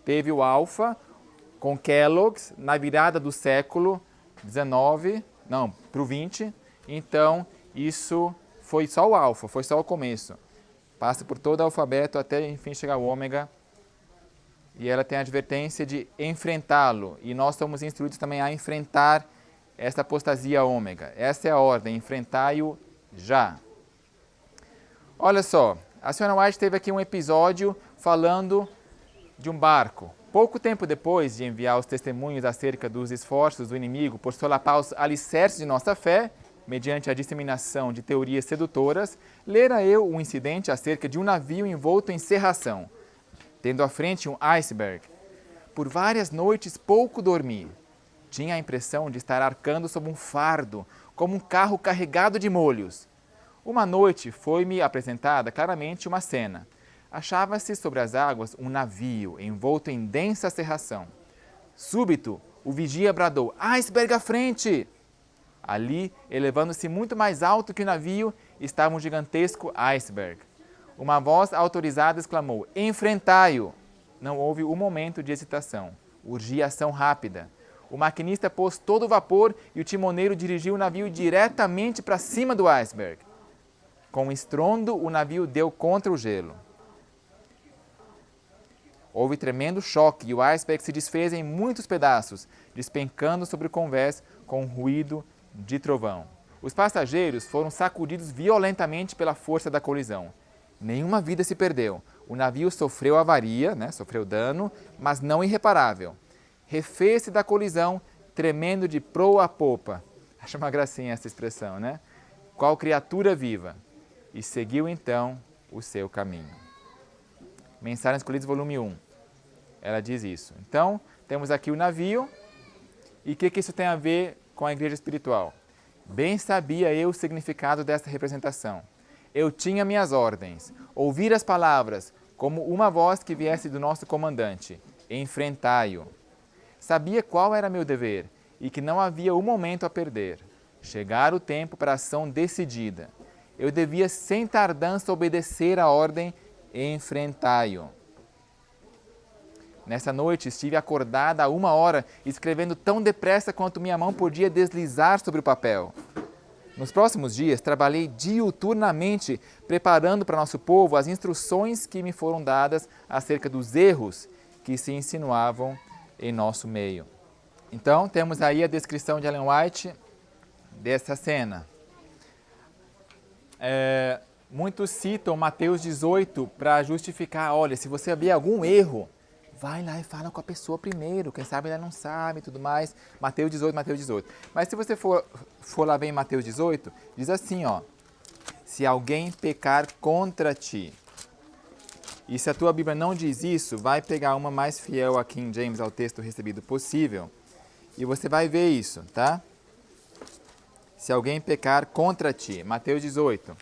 Teve o alfa com Kellogg's na virada do século XIX, não, para o XX. Então, isso foi só o alfa, foi só o começo. Passa por todo o alfabeto até, enfim, chegar ao ômega. E ela tem a advertência de enfrentá-lo. E nós somos instruídos também a enfrentar essa apostasia ômega. Essa é a ordem, enfrentai-o já. Olha só, a senhora White teve aqui um episódio falando de um barco. Pouco tempo depois de enviar os testemunhos acerca dos esforços do inimigo por solapar os alicerces de nossa fé, mediante a disseminação de teorias sedutoras, lera eu um incidente acerca de um navio envolto em cerração, tendo à frente um iceberg. Por várias noites pouco dormi. Tinha a impressão de estar arcando sob um fardo, como um carro carregado de molhos. Uma noite foi-me apresentada claramente uma cena. Achava-se sobre as águas um navio envolto em densa cerração. Súbito, o vigia bradou: "Iceberg à frente!" Ali, elevando-se muito mais alto que o navio, estava um gigantesco iceberg. Uma voz autorizada exclamou: "Enfrentai-o!" Não houve um momento de hesitação. Urgia ação rápida. O maquinista pôs todo o vapor e o timoneiro dirigiu o navio diretamente para cima do iceberg. Com um estrondo, o navio deu contra o gelo. Houve tremendo choque e o iceberg se desfez em muitos pedaços, despencando sobre o convés com um ruído de trovão. Os passageiros foram sacudidos violentamente pela força da colisão. Nenhuma vida se perdeu. O navio sofreu avaria, sofreu dano, mas não irreparável. Refez-se da colisão, tremendo de proa a popa. Acho uma gracinha essa expressão, né? Qual criatura viva. E seguiu então o seu caminho. Mensagens Escolhidas, volume 1. Ela diz isso. Então, temos aqui o navio. E o que isso tem a ver com a igreja espiritual? Bem sabia eu o significado dessa representação. Eu tinha minhas ordens. Ouvir as palavras, como uma voz que viesse do nosso comandante. Enfrentai-o. Sabia qual era meu dever e que não havia um momento a perder. Chegar o tempo para a ação decidida. Eu devia sem tardança obedecer a ordem: enfrentai-o. Nessa noite estive acordada há 1 hora, escrevendo tão depressa quanto minha mão podia deslizar sobre o papel. Nos próximos dias, trabalhei diuturnamente, preparando para nosso povo as instruções que me foram dadas acerca dos erros que se insinuavam em nosso meio. Então, temos aí a descrição de Ellen White dessa cena. Muitos citam Mateus 18 para justificar: olha, se você ver algum erro, vai lá e fala com a pessoa primeiro, quem sabe ela não sabe e tudo mais. Mateus 18. Mas se você for lá ver em Mateus 18, diz assim, ó: se alguém pecar contra ti. E se a tua Bíblia não diz isso, vai pegar uma mais fiel a King James ao texto recebido possível, e você vai ver isso, tá? Se alguém pecar contra ti. Mateus 18.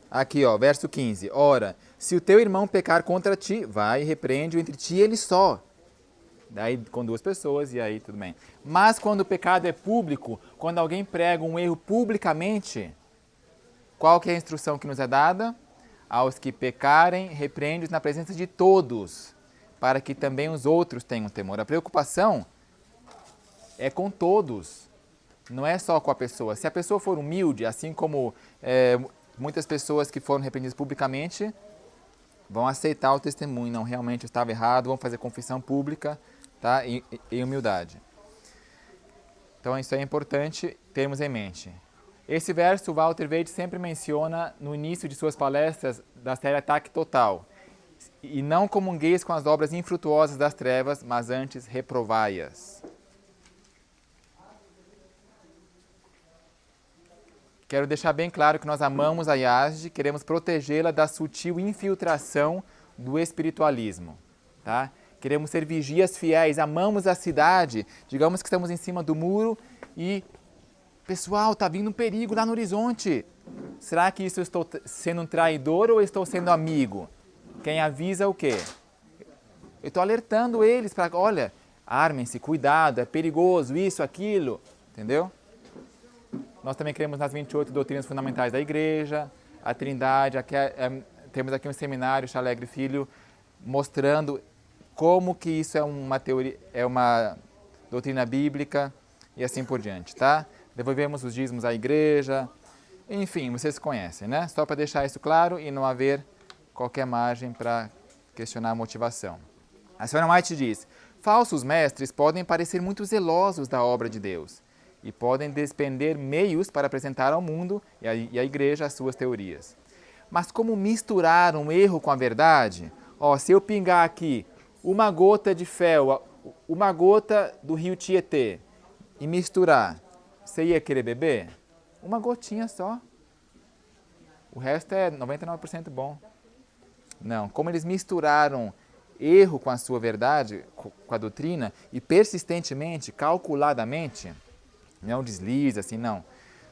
Aqui, ó, verso 15. Ora, se o teu irmão pecar contra ti, vai e repreende-o entre ti e ele só. Daí com 2 pessoas e aí tudo bem. Mas quando o pecado é público, quando alguém prega um erro publicamente, qual que é a instrução que nos é dada? Aos que pecarem, repreende-os na presença de todos, para que também os outros tenham temor. A preocupação é com todos, não é só com a pessoa. Se a pessoa for humilde, assim como muitas pessoas que foram repreendidas publicamente vão aceitar o testemunho, não, realmente eu estava errado, vão fazer confissão pública, tá? Em humildade. Então isso é importante termos em mente. Esse verso o Walter Veite sempre menciona no início de suas palestras da série Ataque Total. E não comungueis com as obras infrutuosas das trevas, mas antes reprovai-as. Quero deixar bem claro que nós amamos a IASD, queremos protegê-la da sutil infiltração do espiritualismo, tá? Queremos ser vigias fiéis, amamos a cidade, digamos que estamos em cima do muro e, pessoal, está vindo um perigo lá no horizonte. Será que isso eu estou sendo um traidor ou estou sendo amigo? Quem avisa o quê? Eu estou alertando eles para, olha, armem-se, cuidado, é perigoso, isso, aquilo, entendeu? Nós também cremos nas 28 doutrinas fundamentais da igreja, a Trindade, temos aqui um seminário, Chalegre Filho, mostrando como que isso é uma teoria, é uma doutrina bíblica e assim por diante, tá? Devolvemos os dízimos à igreja, enfim, vocês conhecem, né? Só para deixar isso claro e não haver qualquer margem para questionar a motivação. A senhora White diz, falsos mestres podem parecer muito zelosos da obra de Deus e podem despender meios para apresentar ao mundo e à igreja as suas teorias. Mas como misturar um erro com a verdade? Se eu pingar aqui uma gota de fel, uma gota do rio Tietê e misturar, você ia querer beber? Uma gotinha só. O resto é 99% bom. Não, como eles misturaram erro com a sua verdade, com a doutrina, e persistentemente, calculadamente, não desliza assim, não.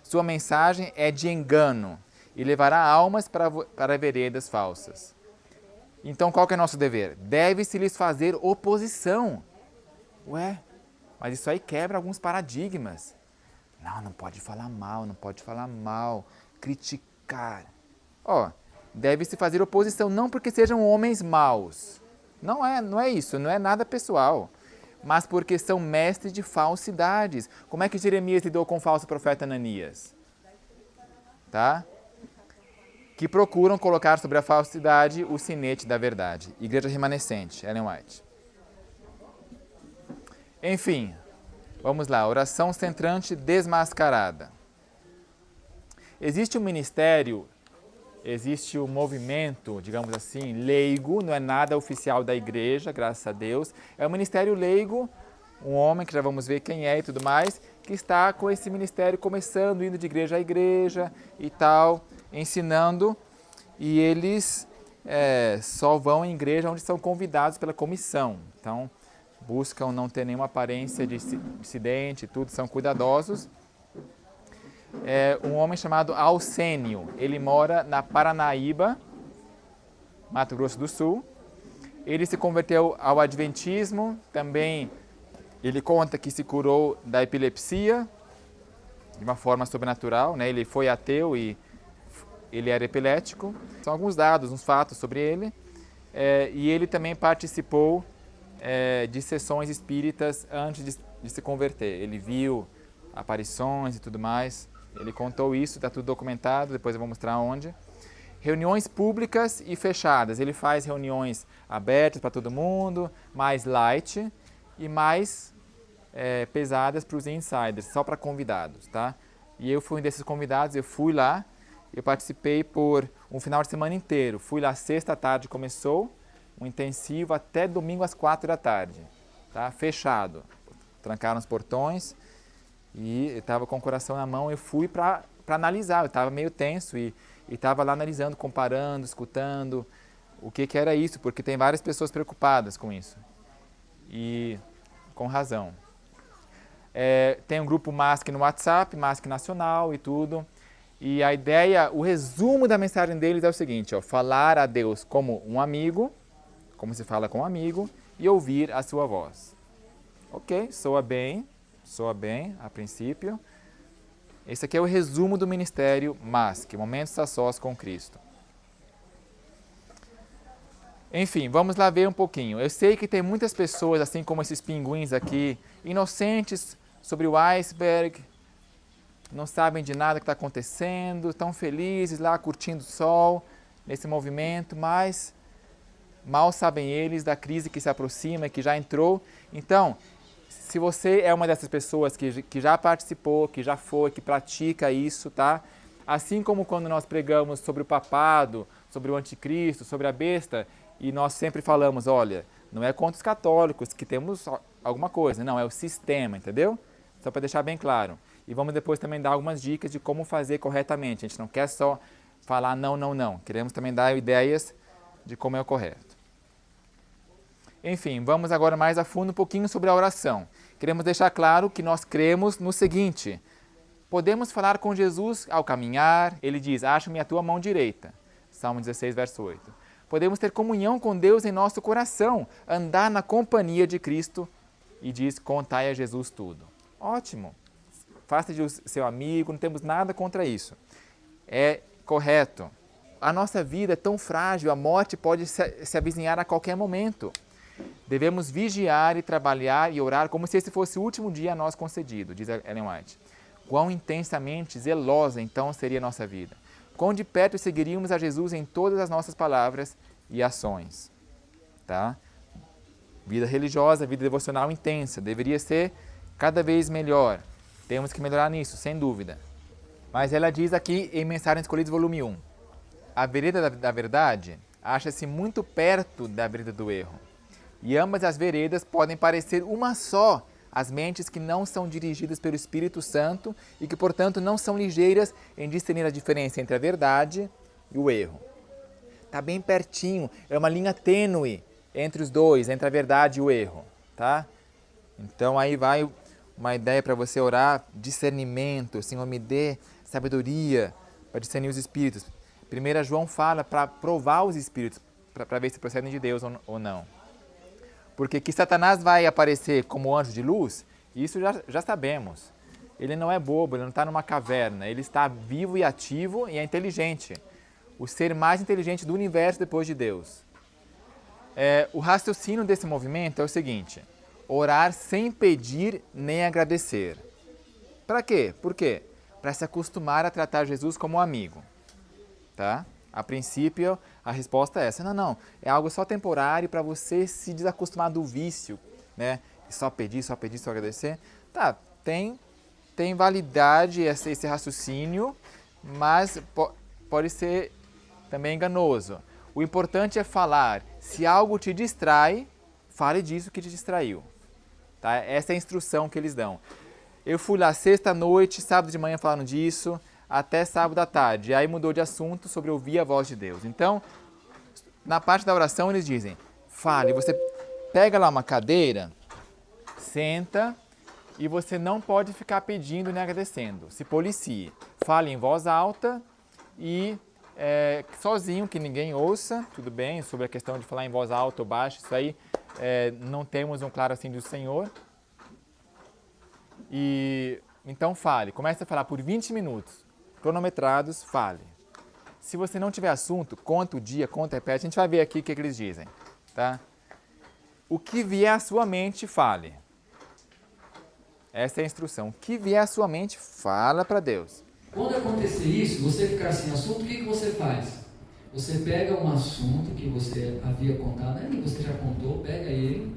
Sua mensagem é de engano e levará almas para veredas falsas. Então, qual que é o nosso dever? Deve-se lhes fazer oposição. Ué, mas isso aí quebra alguns paradigmas. Não pode falar mal, criticar. Deve-se fazer oposição, não porque sejam homens maus. Não é isso, não é nada pessoal. Mas porque são mestres de falsidades. Como é que Jeremias lidou com o falso profeta Ananias? Tá? Que procuram colocar sobre a falsidade o sinete da verdade. Igreja Remanescente, Ellen White. Enfim, vamos lá, oração centrante desmascarada. Existe um ministério, existe um movimento, digamos assim, leigo, não é nada oficial da igreja, graças a Deus. É um ministério leigo, um homem que já vamos ver quem é e tudo mais, que está com esse ministério começando, indo de igreja a igreja e tal, ensinando, e eles só vão em igreja onde são convidados pela comissão. Então, buscam não ter nenhuma aparência de incidente, tudo, são cuidadosos. Um homem chamado Alcênio, ele mora na Paranaíba, Mato Grosso do Sul. Ele se converteu ao adventismo, também ele conta que se curou da epilepsia, de uma forma sobrenatural, né? Ele foi ateu e ele era epilético. São alguns dados, uns fatos sobre ele. E ele também participou de sessões espíritas antes de se converter. Ele viu aparições e tudo mais. Ele contou isso, está tudo documentado, depois eu vou mostrar onde. Reuniões públicas e fechadas. Ele faz reuniões abertas para todo mundo, mais light e mais pesadas para os insiders, só para convidados, tá? E eu fui um desses convidados, eu fui lá, eu participei por um final de semana inteiro. Fui lá sexta à tarde, começou um intensivo até domingo às 4 da tarde, tá? Fechado. Trancaram os portões e eu estava com o coração na mão. Eu fui para analisar, eu estava meio tenso e estava lá analisando, comparando, escutando o que era isso, porque tem várias pessoas preocupadas com isso e com razão. Tem um grupo MASC no WhatsApp, MASC Nacional e tudo. E a ideia, o resumo da mensagem deles é o seguinte, falar a Deus como um amigo, como se fala com um amigo, e ouvir a sua voz. Ok, soa bem a princípio. Esse aqui é o resumo do ministério MASC, Momentos a Sós com Cristo. Enfim, vamos lá ver um pouquinho. Eu sei que tem muitas pessoas, assim como esses pinguins aqui, inocentes sobre o iceberg, não sabem de nada que está acontecendo, estão felizes lá curtindo o sol, nesse movimento, mas mal sabem eles da crise que se aproxima, que já entrou. Então, se você é uma dessas pessoas que já participou, que já foi, que pratica isso, tá? Assim como quando nós pregamos sobre o papado, sobre o anticristo, sobre a besta, e nós sempre falamos, olha, não é contra os católicos que temos alguma coisa, não, é o sistema, entendeu? Só para deixar bem claro. E vamos depois também dar algumas dicas de como fazer corretamente. A gente não quer só falar não, não, não. Queremos também dar ideias de como é o correto. Enfim, vamos agora mais a fundo um pouquinho sobre a oração. Queremos deixar claro que nós cremos no seguinte. Podemos falar com Jesus ao caminhar. Ele diz, acha-me a tua mão direita. Salmo 16, verso 8. podemos ter comunhão com Deus em nosso coração, andar na companhia de Cristo e diz, contai a Jesus tudo. Ótimo, faça de seu amigo, não temos nada contra isso. É correto. A nossa vida é tão frágil, a morte pode se avizinhar a qualquer momento. Devemos vigiar e trabalhar e orar como se esse fosse o último dia a nós concedido, diz Ellen White. Quão intensamente zelosa então seria a nossa vida. Quão de perto seguiríamos a Jesus em todas as nossas palavras e ações. Tá? Vida religiosa, vida devocional intensa, deveria ser cada vez melhor. Temos que melhorar nisso, sem dúvida. Mas ela diz aqui em Mensagens Escolhidas, volume 1, a vereda da verdade acha-se muito perto da vereda do erro. E ambas as veredas podem parecer uma só, as mentes que não são dirigidas pelo Espírito Santo e que, portanto, não são ligeiras em discernir a diferença entre a verdade e o erro. Está bem pertinho, é uma linha tênue entre os dois, entre a verdade e o erro. Tá? Então aí vai uma ideia para você orar, discernimento, Senhor, me dê sabedoria para discernir os espíritos. 1 João fala para provar os espíritos, para ver se procedem de Deus ou não. Porque que Satanás vai aparecer como anjo de luz, isso já sabemos. Ele não é bobo, ele não está numa caverna, ele está vivo e ativo e é inteligente. O ser mais inteligente do universo depois de Deus. O raciocínio desse movimento é o seguinte, orar sem pedir nem agradecer. Para quê? Por quê? Para se acostumar a tratar Jesus como um amigo. Tá? A princípio, a resposta é essa. Não. É algo só temporário para você se desacostumar do vício, né? E só pedir, só agradecer. Tá, tem validade esse raciocínio, mas pode ser também enganoso. O importante é falar. Se algo te distrai, fale disso que te distraiu. Tá? Essa é a instrução que eles dão. Eu fui lá sexta-noite, sábado de manhã falando disso, até sábado à tarde. Aí mudou de assunto sobre ouvir a voz de Deus. Então, na parte da oração eles dizem, fale, você pega lá uma cadeira, senta e você não pode ficar pedindo nem agradecendo. Se policie. Fale em voz alta e sozinho, que ninguém ouça, tudo bem, sobre a questão de falar em voz alta ou baixa, isso aí não temos um claro assim do Senhor. E então fale, comece a falar por 20 minutos. Cronometrados, fale. Se você não tiver assunto, conta o dia, conta, repete. A gente vai ver aqui o que eles dizem. Tá? O que vier à sua mente, fale. Essa é a instrução. O que vier à sua mente, fala para Deus. Quando acontecer isso, você ficar sem assunto, o que você faz? Você pega um assunto que você havia contado, aí você já contou, pega ele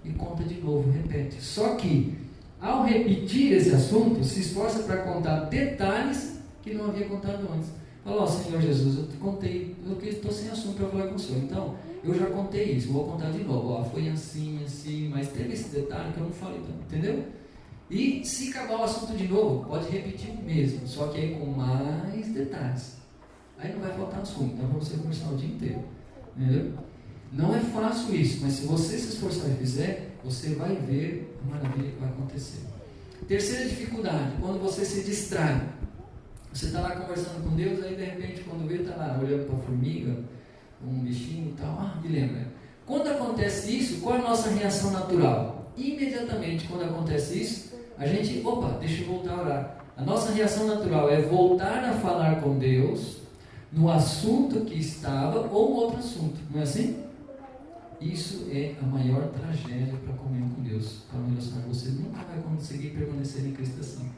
e conta de novo, repete. Só que, ao repetir esse assunto, se esforça para contar detalhes que não havia contado antes. Fala, Senhor Jesus, eu te contei, eu estou sem assunto para falar com o Senhor. Então, eu já contei isso, vou contar de novo. Foi assim, mas teve esse detalhe que eu não falei tanto, entendeu? E se acabar o assunto de novo, pode repetir mesmo, só que aí com mais detalhes. Aí não vai faltar assunto, dá para você conversar o dia inteiro. Entendeu? Não é fácil isso, mas se você se esforçar e fizer, você vai ver a maravilha que vai acontecer. Terceira dificuldade, quando você se distrai. Você está lá conversando com Deus, aí de repente quando vê, está lá olhando para a formiga, um bichinho e tal, me lembra. Quando acontece isso, qual é a nossa reação natural? Imediatamente quando acontece isso, a gente, deixa eu voltar a orar. A nossa reação natural é voltar a falar com Deus no assunto que estava ou outro assunto, não é assim? Isso é a maior tragédia para a comunhão com Deus, para uma relação com você. Nunca vai conseguir permanecer em Cristo assim.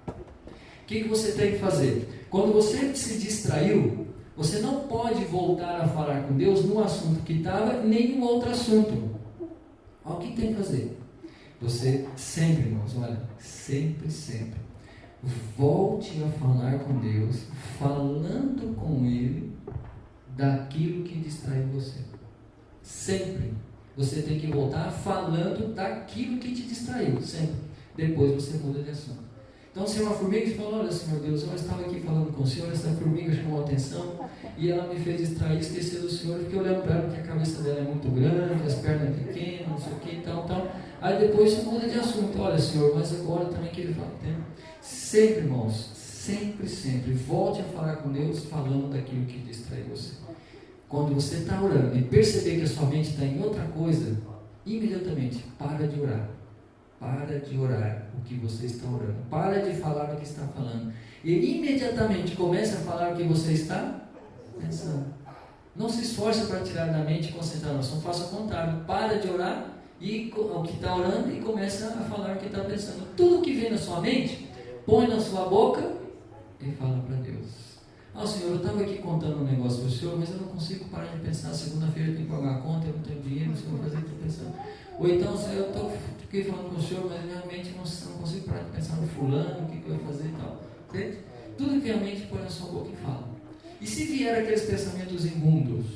O que você tem que fazer? Quando você se distraiu, você não pode voltar a falar com Deus no assunto que estava, nem em outro assunto. Olha o que tem que fazer. Você sempre, irmãos, olha, sempre, volte a falar com Deus, falando com Ele daquilo que distraiu você. Sempre. Você tem que voltar falando daquilo que te distraiu, sempre. Depois você muda de assunto. Então, se uma formiga te fala, olha, Senhor Deus, eu estava aqui falando com o Senhor, essa formiga chamou a atenção e ela me fez distrair, esquecer do Senhor, fiquei olhando para ela porque a cabeça dela é muito grande, as pernas pequenas, não sei o que e tal. Aí depois você muda de assunto, olha, Senhor, mas agora também que ele fala, entende? Sempre, irmãos, sempre, volte a falar com Deus falando daquilo que distrai você. quando você está orando e perceber que a sua mente está em outra coisa, imediatamente para de orar. Para de orar o que você está orando. Para de falar o que está falando. E imediatamente comece a falar o que você está pensando. Não se esforce para tirar da mente concentração. Faça o contrário. Para de orar e o que está orando e começa a falar o que está pensando. Tudo que vem na sua mente, põe na sua boca e fala para Deus. Senhor, eu estava aqui contando um negócio para o Senhor, mas eu não consigo parar de pensar. Segunda-feira eu tenho que pagar a conta, eu não tenho dinheiro, o Senhor vai fazer o que eu estou pensando. Ou então, Senhor, eu estou aqui falando com o Senhor, mas realmente não consigo parar de pensar no fulano, o que eu ia fazer e tal. Entende? Tudo que realmente põe na sua boca e fala. E se vier aqueles pensamentos imundos,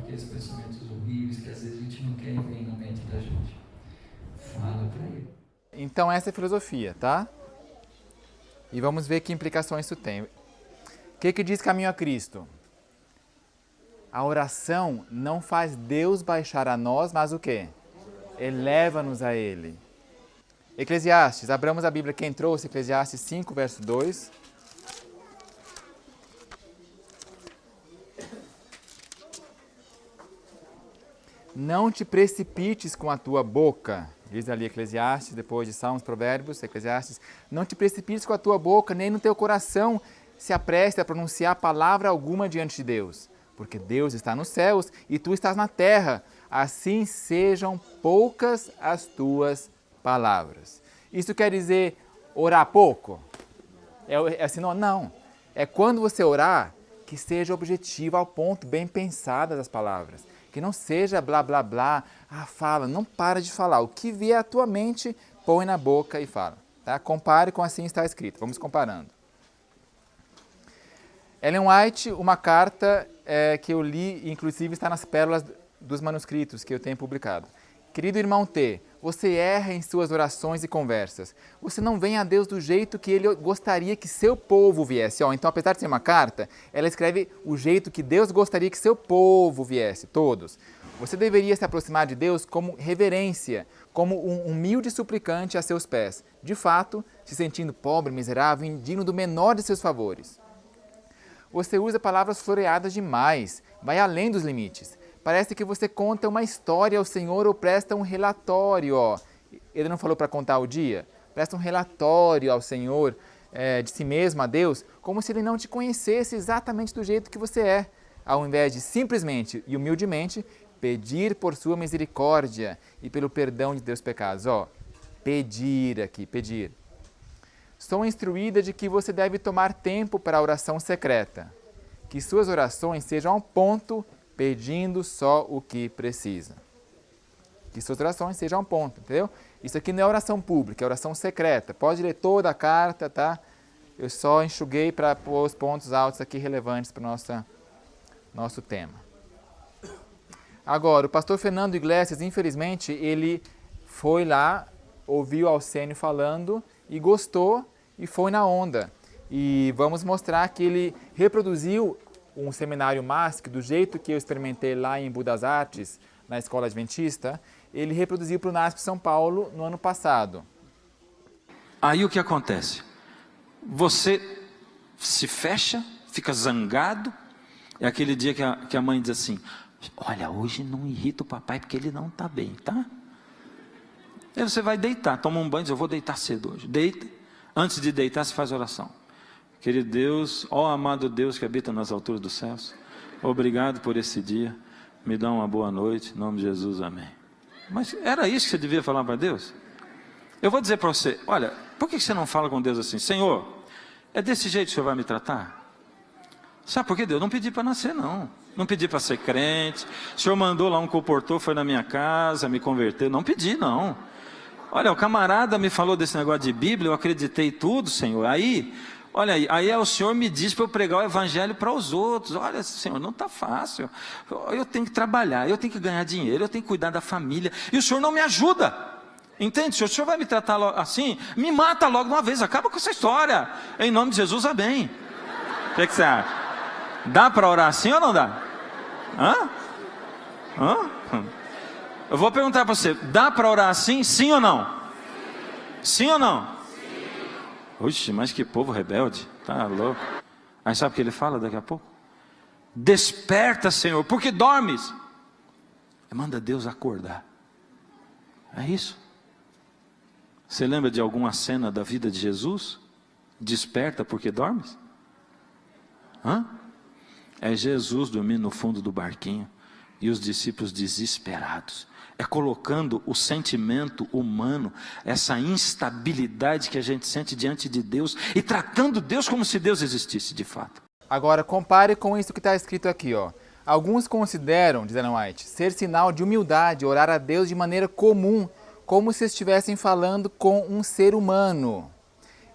aqueles pensamentos horríveis que às vezes a gente não quer vir na mente da gente, fala para ele. Então essa é a filosofia, tá? E vamos ver que implicações isso tem. O que diz Caminho a Cristo? A oração não faz Deus baixar a nós, mas o quê? Eleva-nos a Ele. Eclesiastes, abramos a Bíblia, quem trouxe? Eclesiastes 5, verso 2. Não te precipites com a tua boca, diz ali Eclesiastes, depois de Salmos, Provérbios, Eclesiastes. Não te precipites com a tua boca, nem no teu coração se apreste a pronunciar palavra alguma diante de Deus, porque Deus está nos céus e tu estás na terra. Assim sejam poucas as tuas palavras. Isso quer dizer orar pouco? É assim, não. É quando você orar, que seja objetivo, ao ponto, bem pensadas as palavras. Que não seja blá, blá, blá, fala, não para de falar. O que vier à tua mente, põe na boca e fala. Tá? Compare com assim está escrito. Vamos comparando. Ellen White, uma carta que eu li, inclusive está nas pérolas dos manuscritos que eu tenho publicado. Querido irmão T, você erra em suas orações e conversas. Você não vem a Deus do jeito que Ele gostaria que seu povo viesse. Então, apesar de ser uma carta, ela escreve o jeito que Deus gostaria que seu povo viesse, todos. Você deveria se aproximar de Deus como reverência, como um humilde suplicante a seus pés. De fato, se sentindo pobre, miserável, indigno do menor de seus favores. Você usa palavras floreadas demais, vai além dos limites. Parece que você conta uma história ao Senhor ou presta um relatório. Ele não falou para contar o dia? Presta um relatório ao Senhor, de si mesmo, a Deus, como se Ele não te conhecesse exatamente do jeito que você é, ao invés de simplesmente e humildemente pedir por sua misericórdia e pelo perdão de teus pecados. Pedir aqui, pedir. Sou instruída de que você deve tomar tempo para a oração secreta, que suas orações sejam ao ponto, pedindo só o que precisa. Que suas orações sejam ao ponto, entendeu? Isso aqui não é oração pública, é oração secreta. Pode ler toda a carta, tá? Eu só enxuguei para pôr os pontos altos aqui relevantes para o nosso tema. Agora, o pastor Fernando Iglesias, infelizmente, ele foi lá, ouviu Alcênio falando e gostou e foi na onda. E vamos mostrar que ele reproduziu um seminário MASC, do jeito que eu experimentei lá em Budas Artes, na Escola Adventista, ele reproduziu para o NASP São Paulo no ano passado. Aí o que acontece? Você se fecha, fica zangado, é aquele dia que a mãe diz assim, olha, hoje não irrita o papai porque ele não está bem, tá? Aí você vai deitar, toma um banho e diz, eu vou deitar cedo hoje. Deita, antes de deitar você faz oração. Querido Deus, ó amado Deus que habita nas alturas dos céus, obrigado por esse dia, me dá uma boa noite, em nome de Jesus, amém. Mas era isso que você devia falar para Deus? Eu vou dizer para você, olha, por que você não fala com Deus assim? Senhor, é desse jeito que o Senhor vai me tratar? Sabe por que Deus? Não pedi para nascer não, não pedi para ser crente, o Senhor mandou lá um comportor, foi na minha casa, me converteu, não pedi não. Olha, o camarada me falou desse negócio de Bíblia, eu acreditei tudo, Senhor, olha aí o Senhor me diz para eu pregar o evangelho para os outros. Olha, Senhor, não está fácil. Eu tenho que trabalhar, eu tenho que ganhar dinheiro, eu tenho que cuidar da família. E o Senhor não me ajuda. Entende? Se o Senhor vai me tratar assim, me mata logo de uma vez, acaba com essa história. Em nome de Jesus, amém. O que você acha? Dá para orar assim ou não dá? Eu vou perguntar para você, dá para orar assim, sim ou não? Sim ou não? Oxe, mas que povo rebelde, tá louco. Aí sabe o que ele fala daqui a pouco? Desperta, Senhor, porque dormes. Manda Deus acordar. É isso. Você lembra de alguma cena da vida de Jesus? Desperta porque dormes? Hã? É Jesus dormindo no fundo do barquinho e os discípulos desesperados. É colocando o sentimento humano, essa instabilidade que a gente sente diante de Deus e tratando Deus como se Deus existisse de fato. Agora, compare com isso que está escrito aqui, ó. Alguns consideram, diz Ellen White, ser sinal de humildade orar a Deus de maneira comum, como se estivessem falando com um ser humano.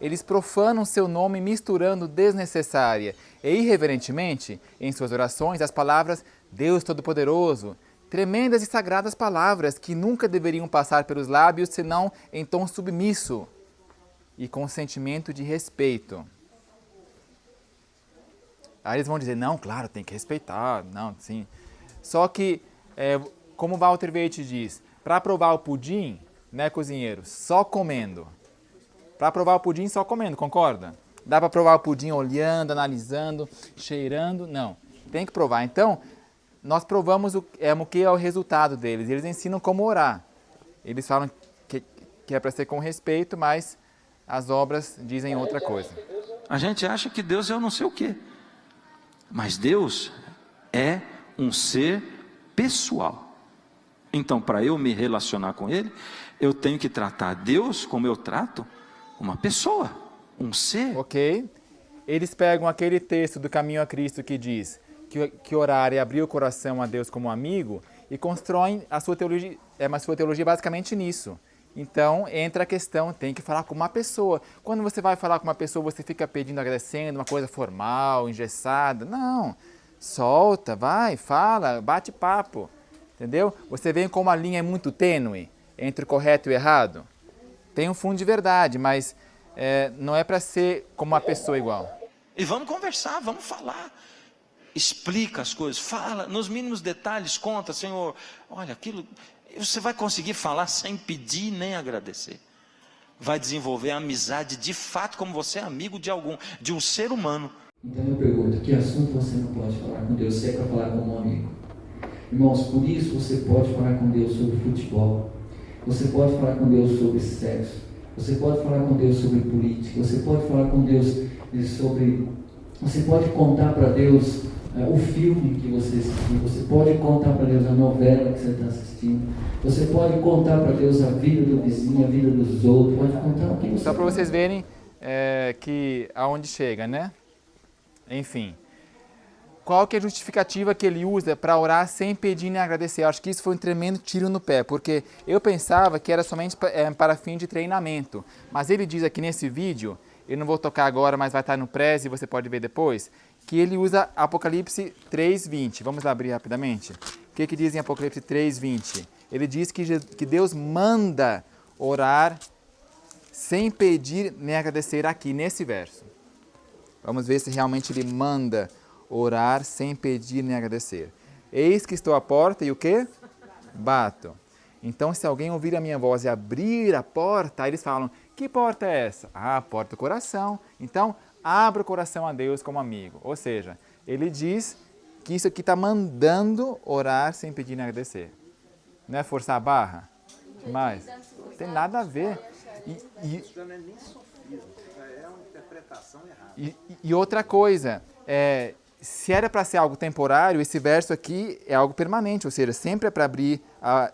Eles profanam seu nome misturando desnecessária e irreverentemente em suas orações as palavras Deus Todo-Poderoso, tremendas e sagradas palavras que nunca deveriam passar pelos lábios senão em tom submisso e com sentimento de respeito. Aí eles vão dizer, não, claro, tem que respeitar, não, sim. Só que, como Walter Waite diz, para provar o pudim, né, cozinheiro, só comendo. Para provar o pudim, só comendo, concorda? Dá para provar o pudim olhando, analisando, cheirando? Não, tem que provar. Então, nós provamos o que é o resultado deles. Eles ensinam como orar. Eles falam que é para ser com respeito, mas as obras dizem outra coisa. A gente acha que Deus é eu não sei o quê. Mas Deus é um ser pessoal. Então, para eu me relacionar com Ele, eu tenho que tratar Deus como eu trato uma pessoa, um ser. Ok. Eles pegam aquele texto do Caminho a Cristo que diz que orar é abrir o coração a Deus como amigo e constroem a sua teologia basicamente nisso. Então, entra a questão, tem que falar com uma pessoa. Quando você vai falar com uma pessoa, você fica pedindo, agradecendo, uma coisa formal, engessada. Não, solta, vai, fala, bate papo, entendeu? Você vê como a linha é muito tênue entre o correto e o errado. Tem um fundo de verdade, mas não é para ser como uma pessoa igual. E vamos conversar, vamos falar. Explica as coisas, fala, nos mínimos detalhes, conta, Senhor, olha, aquilo... Você vai conseguir falar sem pedir nem agradecer. Vai desenvolver a amizade de fato, como você é amigo de um ser humano. Então eu pergunto, que assunto você não pode falar com Deus? Se é para falar com um amigo. Irmãos, por isso você pode falar com Deus sobre futebol. Você pode falar com Deus sobre sexo. Você pode falar com Deus sobre política. Você pode falar com Deus sobre... Você pode contar para Deus o filme que você assistiu. Você pode contar para Deus a novela que você está assistindo. Você pode contar para Deus a vida do vizinho, a vida dos outros. Pode contar o que você... Só para vocês verem que aonde chega, né? Enfim. Qual que é a justificativa que ele usa para orar sem pedir nem agradecer? Eu acho que isso foi um tremendo tiro no pé, porque eu pensava que era somente para fim de treinamento. Mas ele diz aqui nesse vídeo, eu não vou tocar agora, mas vai estar no press e você pode ver depois, que ele usa Apocalipse 3:20. Vamos lá abrir rapidamente. O que diz em Apocalipse 3:20? Ele diz que Deus manda orar sem pedir nem agradecer aqui, nesse verso. Vamos ver se realmente ele manda orar sem pedir nem agradecer. Eis que estou à porta e o quê? Bato. Então, se alguém ouvir a minha voz e abrir a porta, aí eles falam, que porta é essa? Ah, a porta do coração. Então, abra o coração a Deus como amigo. Ou seja, ele diz que isso aqui está mandando orar sem pedir nem agradecer. Não é forçar a barra? Demais. Não tem nada a ver. Isso não é nem sofismo, é uma interpretação errada. E outra coisa, se era para ser algo temporário, esse verso aqui é algo permanente, ou seja, sempre é para abrir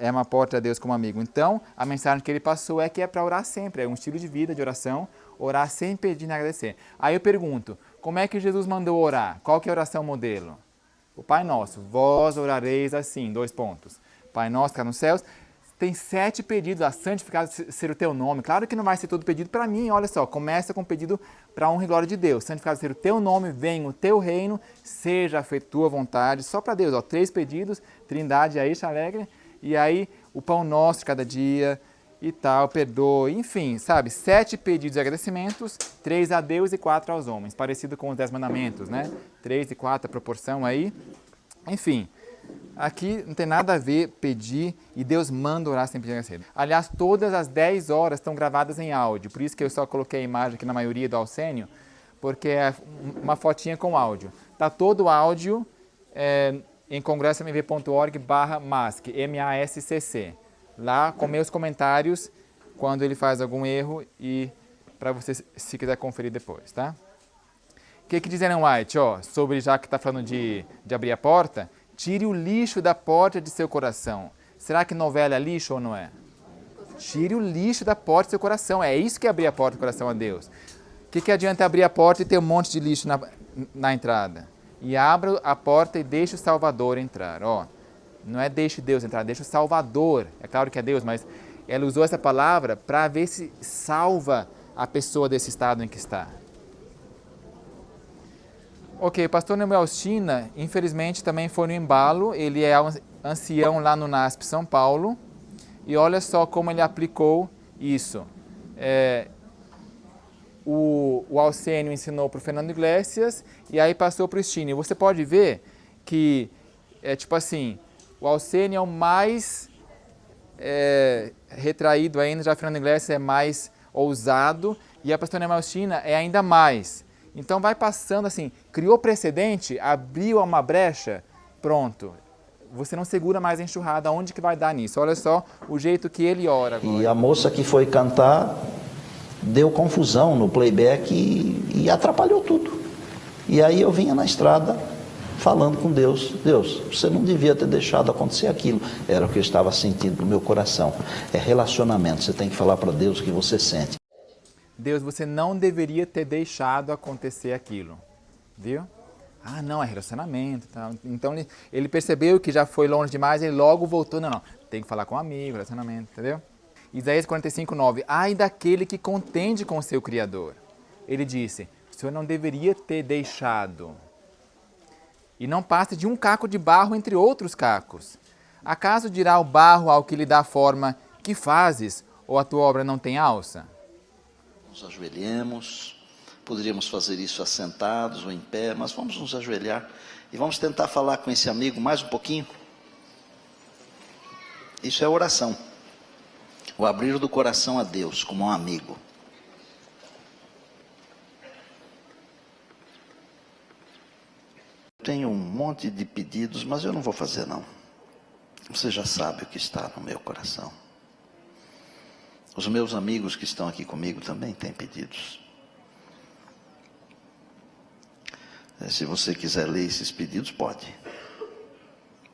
uma porta a Deus como amigo. Então, a mensagem que ele passou é que é para orar sempre, é um estilo de vida, de oração, orar sem pedir nem agradecer. Aí eu pergunto, como é que Jesus mandou orar? Qual que é a oração modelo? O Pai Nosso, vós orareis assim, : Pai Nosso que está nos céus, tem 7 pedidos, santificado ser o teu nome. Claro que não vai ser todo pedido para mim, olha só, começa com o pedido para a honra e glória de Deus. Santificado ser o teu nome, venha o teu reino, seja feita tua vontade, só para Deus. 3 pedidos, Trindade aí, alegre, e aí o pão nosso de cada dia e tal, perdoe, enfim, sabe, 7 pedidos e agradecimentos, 3 a Deus e 4 aos homens, parecido com os 10 mandamentos, né? 3 e 4 a proporção aí, enfim. Aqui não tem nada a ver pedir e Deus manda orar sem pedir agradecer. Aliás, todas as 10 horas estão gravadas em áudio, por isso que eu só coloquei a imagem aqui na maioria do Alcênio, porque é uma fotinha com áudio. Está todo o áudio em congressomv.org/masc, MASCC. Lá com meus comentários, quando ele faz algum erro e para você, se quiser conferir depois, tá? O que diz Ellen White, sobre, já que está falando de abrir a porta? Tire o lixo da porta de seu coração. Será que novela é lixo ou não é? Tire o lixo da porta do seu coração. É isso que é abrir a porta do coração a Deus. O que adianta abrir a porta e ter um monte de lixo na entrada? E abra a porta e deixe o Salvador entrar. Não é deixe Deus entrar, deixe o Salvador. É claro que é Deus, mas ela usou essa palavra para ver se salva a pessoa desse estado em que está. Ok, o pastor Nemuel Stina, infelizmente, também foi no embalo. Ele é ancião lá no NASP São Paulo. E olha só como ele aplicou isso. O Alcênio ensinou para o Fernando Iglesias e aí passou para o Stina. E você pode ver que, tipo assim, o Alcênio é o mais retraído ainda, já o Fernando Iglesias é mais ousado e a pastora Nemuel Stina é ainda mais. Então vai passando assim, criou precedente, abriu uma brecha, pronto. Você não segura mais a enxurrada, onde que vai dar nisso? Olha só o jeito que ele ora agora. E a moça que foi cantar deu confusão no playback e atrapalhou tudo. E aí eu vinha na estrada falando com Deus. Deus, você não devia ter deixado acontecer aquilo. Era o que eu estava sentindo no meu coração. É relacionamento, você tem que falar para Deus o que você sente. Deus, você não deveria ter deixado acontecer aquilo. Viu? Ah, não, é relacionamento. Tá? Então ele percebeu que já foi longe demais, ele logo voltou. Não, tem que falar com um amigo, relacionamento, entendeu? Isaías 45:9. Ai daquele que contende com o seu Criador. Ele disse, o Senhor não deveria ter deixado. E não passe de um caco de barro entre outros cacos. Acaso dirá o barro ao que lhe dá forma, que fazes, ou a tua obra não tem alça? Nos ajoelhemos, poderíamos fazer isso assentados ou em pé, mas vamos nos ajoelhar e vamos tentar falar com esse amigo mais um pouquinho. Isso é oração. O abrir do coração a Deus como um amigo. Tenho um monte de pedidos, mas eu não vou fazer não. Você já sabe o que está no meu coração. Os meus amigos que estão aqui comigo também têm pedidos. Se você quiser ler esses pedidos, pode.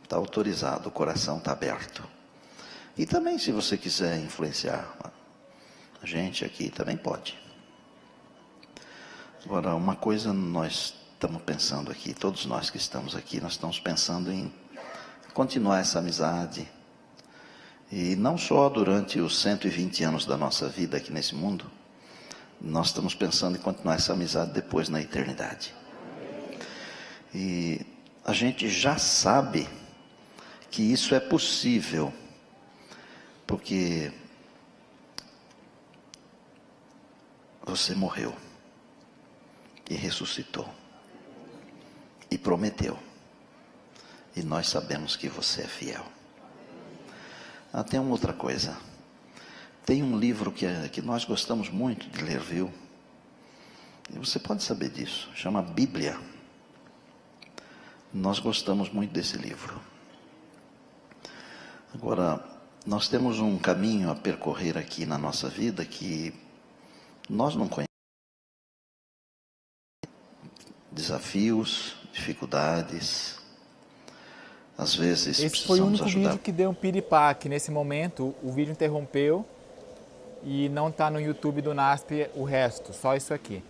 Está autorizado, o coração está aberto. E também, se você quiser influenciar a gente aqui, também pode. Agora, uma coisa nós estamos pensando aqui, todos nós que estamos aqui, nós estamos pensando em continuar essa amizade. E não só durante os 120 anos da nossa vida aqui nesse mundo, nós estamos pensando em continuar essa amizade depois na eternidade. E a gente já sabe que isso é possível, porque você morreu e ressuscitou e prometeu, e nós sabemos que você é fiel. Tem uma outra coisa, tem um livro que nós gostamos muito de ler, viu? E você pode saber disso, chama Bíblia. Nós gostamos muito desse livro. Agora, nós temos um caminho a percorrer aqui na nossa vida que nós não conhecemos. Desafios, dificuldades. Às vezes esse foi o único ajudar. vídeo que deu um piripaque. Nesse momento, o vídeo interrompeu e não está no YouTube do NASP o resto, só isso aqui.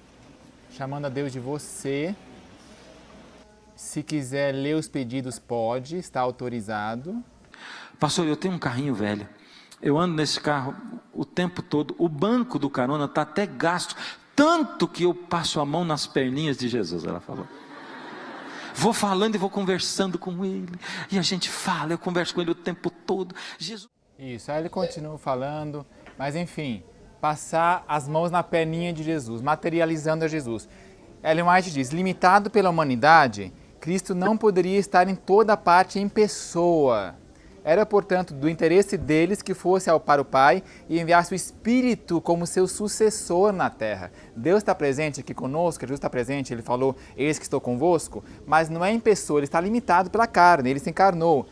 Chamando a Deus de você. Se quiser ler os pedidos, pode, está autorizado. Pastor, eu tenho um carrinho velho. Eu ando nesse carro o tempo todo. O banco do carona está até gasto. Tanto que eu passo a mão nas perninhas de Jesus, ela falou. Vou falando e vou conversando com ele. E a gente fala, eu converso com ele o tempo todo. Jesus. Isso, aí ele continua falando. Mas enfim, passar as mãos na perninha de Jesus, materializando a Jesus. Ellen White diz, limitado pela humanidade, Cristo não poderia estar em toda parte em pessoa. Era, portanto, do interesse deles que fosse para o Pai e enviasse o Espírito como seu sucessor na terra. Deus está presente aqui conosco, Jesus está presente, ele falou, eis que estou convosco, mas não é em pessoa, ele está limitado pela carne, ele se encarnou.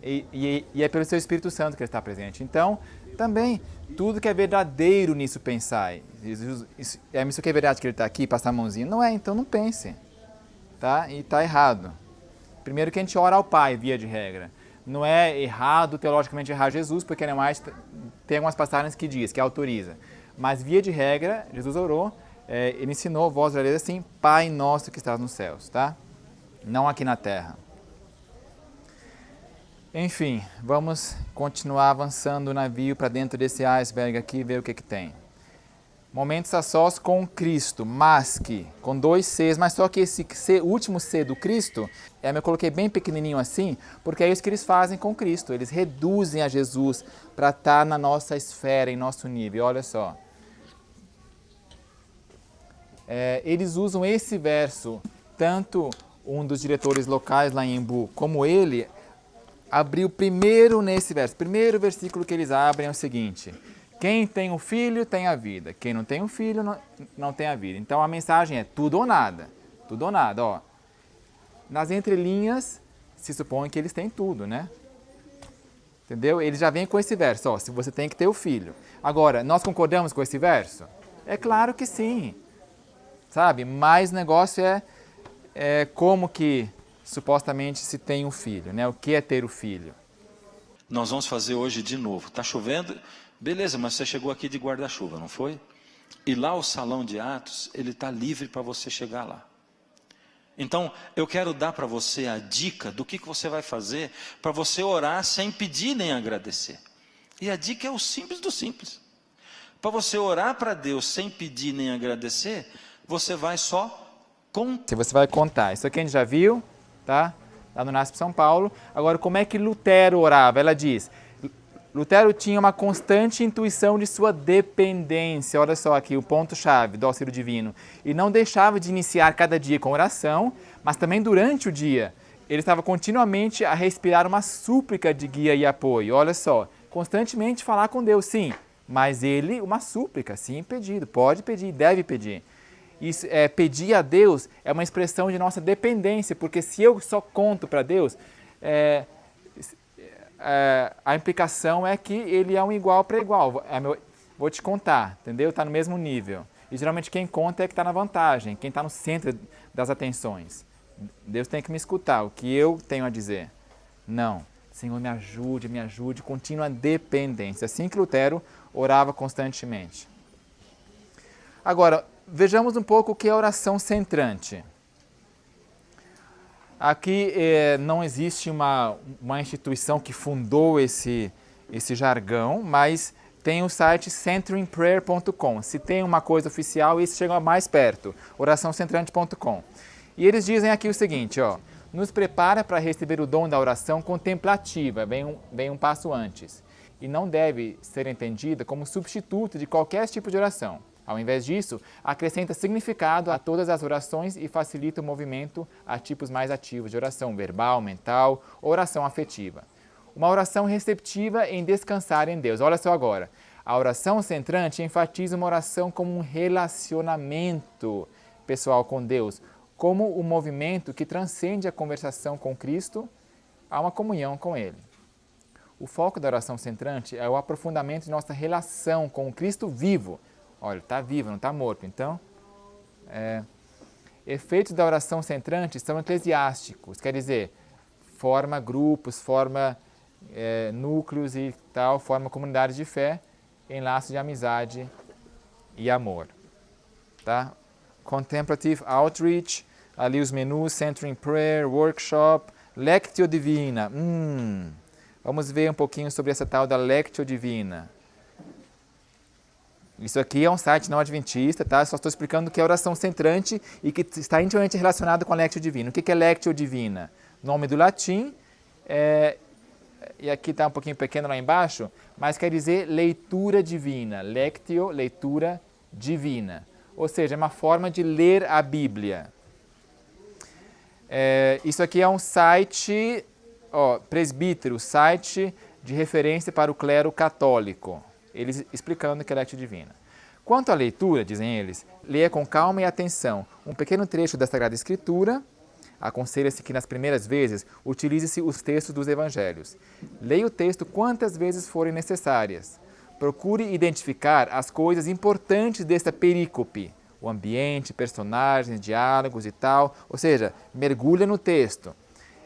E é pelo seu Espírito Santo que ele está presente. Então, também, tudo que é verdadeiro nisso pensai. É isso que é verdade que ele está aqui, passar a mãozinha? Não é, então não pense. Tá? E está errado. Primeiro que a gente ora ao Pai, via de regra. Não é errado, teologicamente, errar Jesus, porque não mais, tem algumas passagens que diz, que autoriza. Mas, via de regra, Jesus orou, ele ensinou, voz verdadeira assim, Pai nosso que estás nos céus, tá? Não aqui na terra. Enfim, vamos continuar avançando o navio para dentro desse iceberg aqui e ver o que tem. Momentos a sós com Cristo, masque, com 2 Cs, mas só que esse C, o último C do Cristo, eu coloquei bem pequenininho assim, porque é isso que eles fazem com Cristo, eles reduzem a Jesus para estar na nossa esfera, em nosso nível, olha só. Eles usam esse verso, tanto um dos diretores locais lá em Embu, como ele, abriu primeiro nesse verso. Primeiro versículo que eles abrem é o seguinte: quem tem um filho tem a vida, quem não tem um filho não tem a vida. Então a mensagem é tudo ou nada, tudo ou nada. Ó. Nas entrelinhas se supõe que eles têm tudo, né? Entendeu? Eles já vêm com esse verso, ó, se você tem que ter o filho. Agora, nós concordamos com esse verso? É claro que sim, sabe? Mas o negócio é como que supostamente se tem um filho, né? O que é ter o filho? Nós vamos fazer hoje de novo. Está chovendo? Beleza, mas você chegou aqui de guarda-chuva, não foi? E lá o salão de Atos, ele está livre para você chegar lá. Então, eu quero dar para você a dica do que você vai fazer para você orar sem pedir nem agradecer. E a dica é o simples do simples. Para você orar para Deus sem pedir nem agradecer, você vai só contar. Você vai contar. Isso aqui a gente já viu, tá? Lá no Nasce São Paulo. Agora, como é que Lutero orava? Ela diz, Lutero tinha uma constante intuição de sua dependência. Olha só aqui o ponto-chave do auxílio divino. E não deixava de iniciar cada dia com oração, mas também durante o dia. Ele estava continuamente a respirar uma súplica de guia e apoio. Olha só, constantemente falar com Deus, sim. Mas ele, uma súplica, sim, pedido. Pode pedir, deve pedir. Isso, pedir a Deus é uma expressão de nossa dependência, porque se eu só conto para Deus, a implicação é que ele é um igual para igual. Vou te contar, entendeu? Está no mesmo nível. E geralmente quem conta é que está na vantagem, quem está no centro das atenções. Deus tem que me escutar, o que eu tenho a dizer. Não. Senhor, me ajude, contínua dependência. Assim que Lutero orava constantemente. Agora, vejamos um pouco o que é oração centrante. Aqui não existe uma instituição que fundou esse jargão, mas tem o site centeringprayer.com. Se tem uma coisa oficial, isso chega mais perto, oraçãocentrante.com. E eles dizem aqui o seguinte, ó, nos prepara para receber o dom da oração contemplativa, vem um passo antes, e não deve ser entendida como substituto de qualquer tipo de oração. Ao invés disso, acrescenta significado a todas as orações e facilita o movimento a tipos mais ativos de oração verbal, mental, oração afetiva. Uma oração receptiva em descansar em Deus. Olha só agora, a oração centrante enfatiza uma oração como um relacionamento pessoal com Deus, como um movimento que transcende a conversação com Cristo a uma comunhão com Ele. O foco da oração centrante é o aprofundamento de nossa relação com o Cristo vivo. Olha, está vivo, não está morto. Então, efeitos da oração centrante são eclesiásticos, quer dizer, forma grupos, forma núcleos e tal, forma comunidades de fé em laços de amizade e amor. Tá? Contemplative Outreach, ali os menus, Centering Prayer, Workshop, Lectio Divina. Vamos ver um pouquinho sobre essa tal da Lectio Divina. Isso aqui é um site não adventista, tá? Só estou explicando o que é oração centrante e que está intimamente relacionado com a Lectio Divina. O que é Lectio Divina? Nome do latim, e aqui está um pouquinho pequeno lá embaixo, mas quer dizer leitura divina. Lectio, leitura divina. Ou seja, é uma forma de ler a Bíblia. Isso aqui é um site Presbítero, site de referência para o clero católico. Eles explicando que é Lectio Divina. Quanto à leitura, dizem eles, leia com calma e atenção um pequeno trecho da Sagrada Escritura. Aconselha-se que nas primeiras vezes utilize-se os textos dos evangelhos. Leia o texto quantas vezes forem necessárias. Procure identificar as coisas importantes desta perícope, o ambiente, personagens, diálogos e tal, ou seja, mergulha no texto.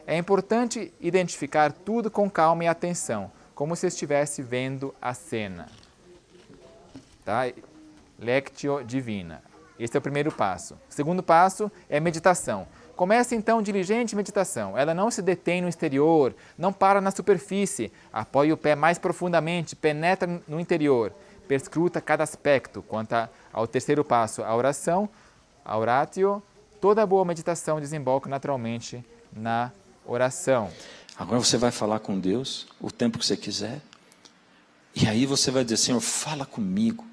É importante identificar tudo com calma e atenção, como se estivesse vendo a cena. Tá? Lectio Divina. Esse é o primeiro passo. O segundo passo é meditação. Comece então diligente meditação. Ela não se detém no exterior, não para na superfície. Apoie o pé mais profundamente, penetra no interior. Perscruta cada aspecto. Quanto ao terceiro passo, a oração, a oratio, toda boa meditação desemboca naturalmente na oração. Agora você vai falar com Deus o tempo que você quiser. E aí você vai dizer, Senhor, fala comigo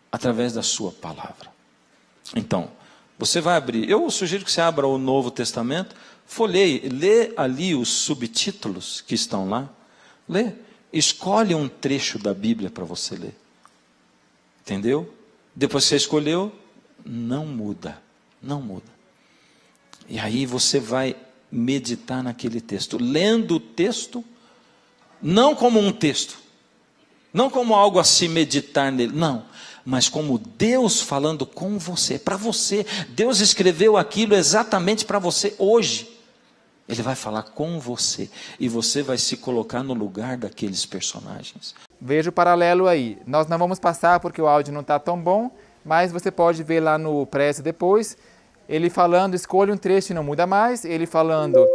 através da sua palavra. Então, você vai abrir, eu sugiro que você abra o Novo Testamento, folheie, lê ali os subtítulos que estão lá, lê, escolhe um trecho da Bíblia para você ler, entendeu? Depois que você escolheu, não muda, não muda. E aí você vai meditar naquele texto, lendo o texto, não como um texto, não como algo a se meditar nele, não, mas como Deus falando com você, para você. Deus escreveu aquilo exatamente para você hoje. Ele vai falar com você e você vai se colocar no lugar daqueles personagens. Veja o paralelo aí. Nós não vamos passar porque o áudio não está tão bom, mas você pode ver lá no press depois, ele falando, escolha um trecho e não muda mais, ele falando,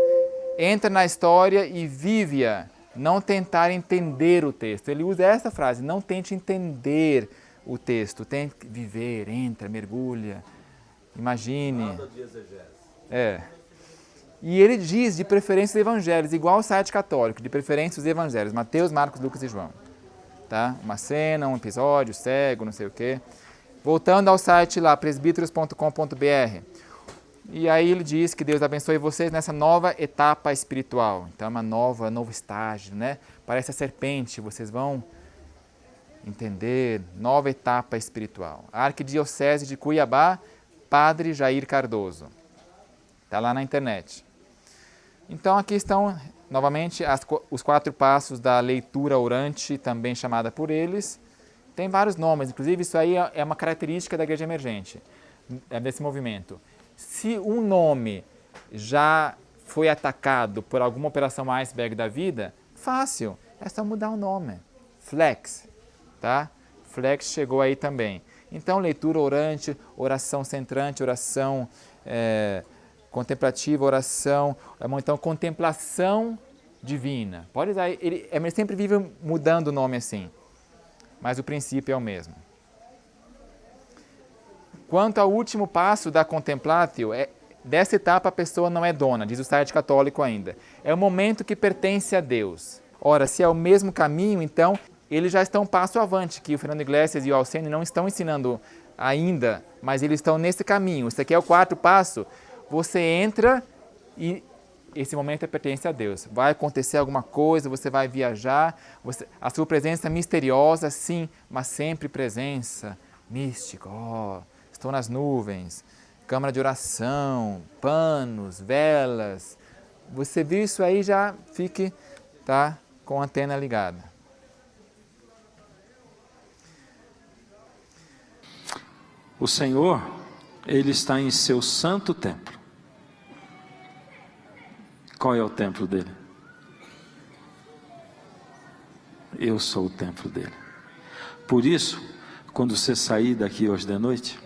entra na história e vive-a, não tentar entender o texto. Ele usa essa frase, não tente entender o texto, tem que viver, entra, mergulha, imagine. Nada de exegese. E ele diz de preferência os evangelhos, igual o site católico, de preferência os evangelhos, Mateus, Marcos, Lucas e João. Tá? Uma cena, um episódio, cego, não sei o quê. Voltando ao site lá, presbíteros.com.br. E aí ele diz que Deus abençoe vocês nessa nova etapa espiritual. Então é novo estágio, né? Parece a serpente, vocês vão entender, nova etapa espiritual. Arquidiocese de Cuiabá, Padre Jair Cardoso. Está lá na internet. Então aqui estão, novamente, os 4 passos da leitura orante, também chamada por eles. Tem vários nomes, inclusive isso aí é uma característica da Igreja Emergente, desse movimento. Se um nome já foi atacado por alguma operação iceberg da vida, fácil, é só mudar o nome. Flex. Tá? Flex chegou aí também. Então, leitura orante, oração centrante, oração contemplativa, oração, então contemplação divina. Pode usar, ele sempre vive mudando o nome assim, mas o princípio é o mesmo. Quanto ao último passo da contemplatio, dessa etapa a pessoa não é dona, diz o site católico ainda. É o momento que pertence a Deus. Ora, se é o mesmo caminho, então eles já estão um passo avante, que o Fernando Iglesias e o Alcene não estão ensinando ainda, mas eles estão nesse caminho. Esse aqui é o 4º passo. Você entra e esse momento pertence a Deus. Vai acontecer alguma coisa, você vai viajar, a sua presença misteriosa, sim, mas sempre presença mística. Estou nas nuvens, câmara de oração, panos, velas. Você viu isso aí, já fique com a antena ligada. O Senhor, Ele está em seu santo templo. Qual é o templo dele? Eu sou o templo dele. Por isso, quando você sair daqui hoje de noite,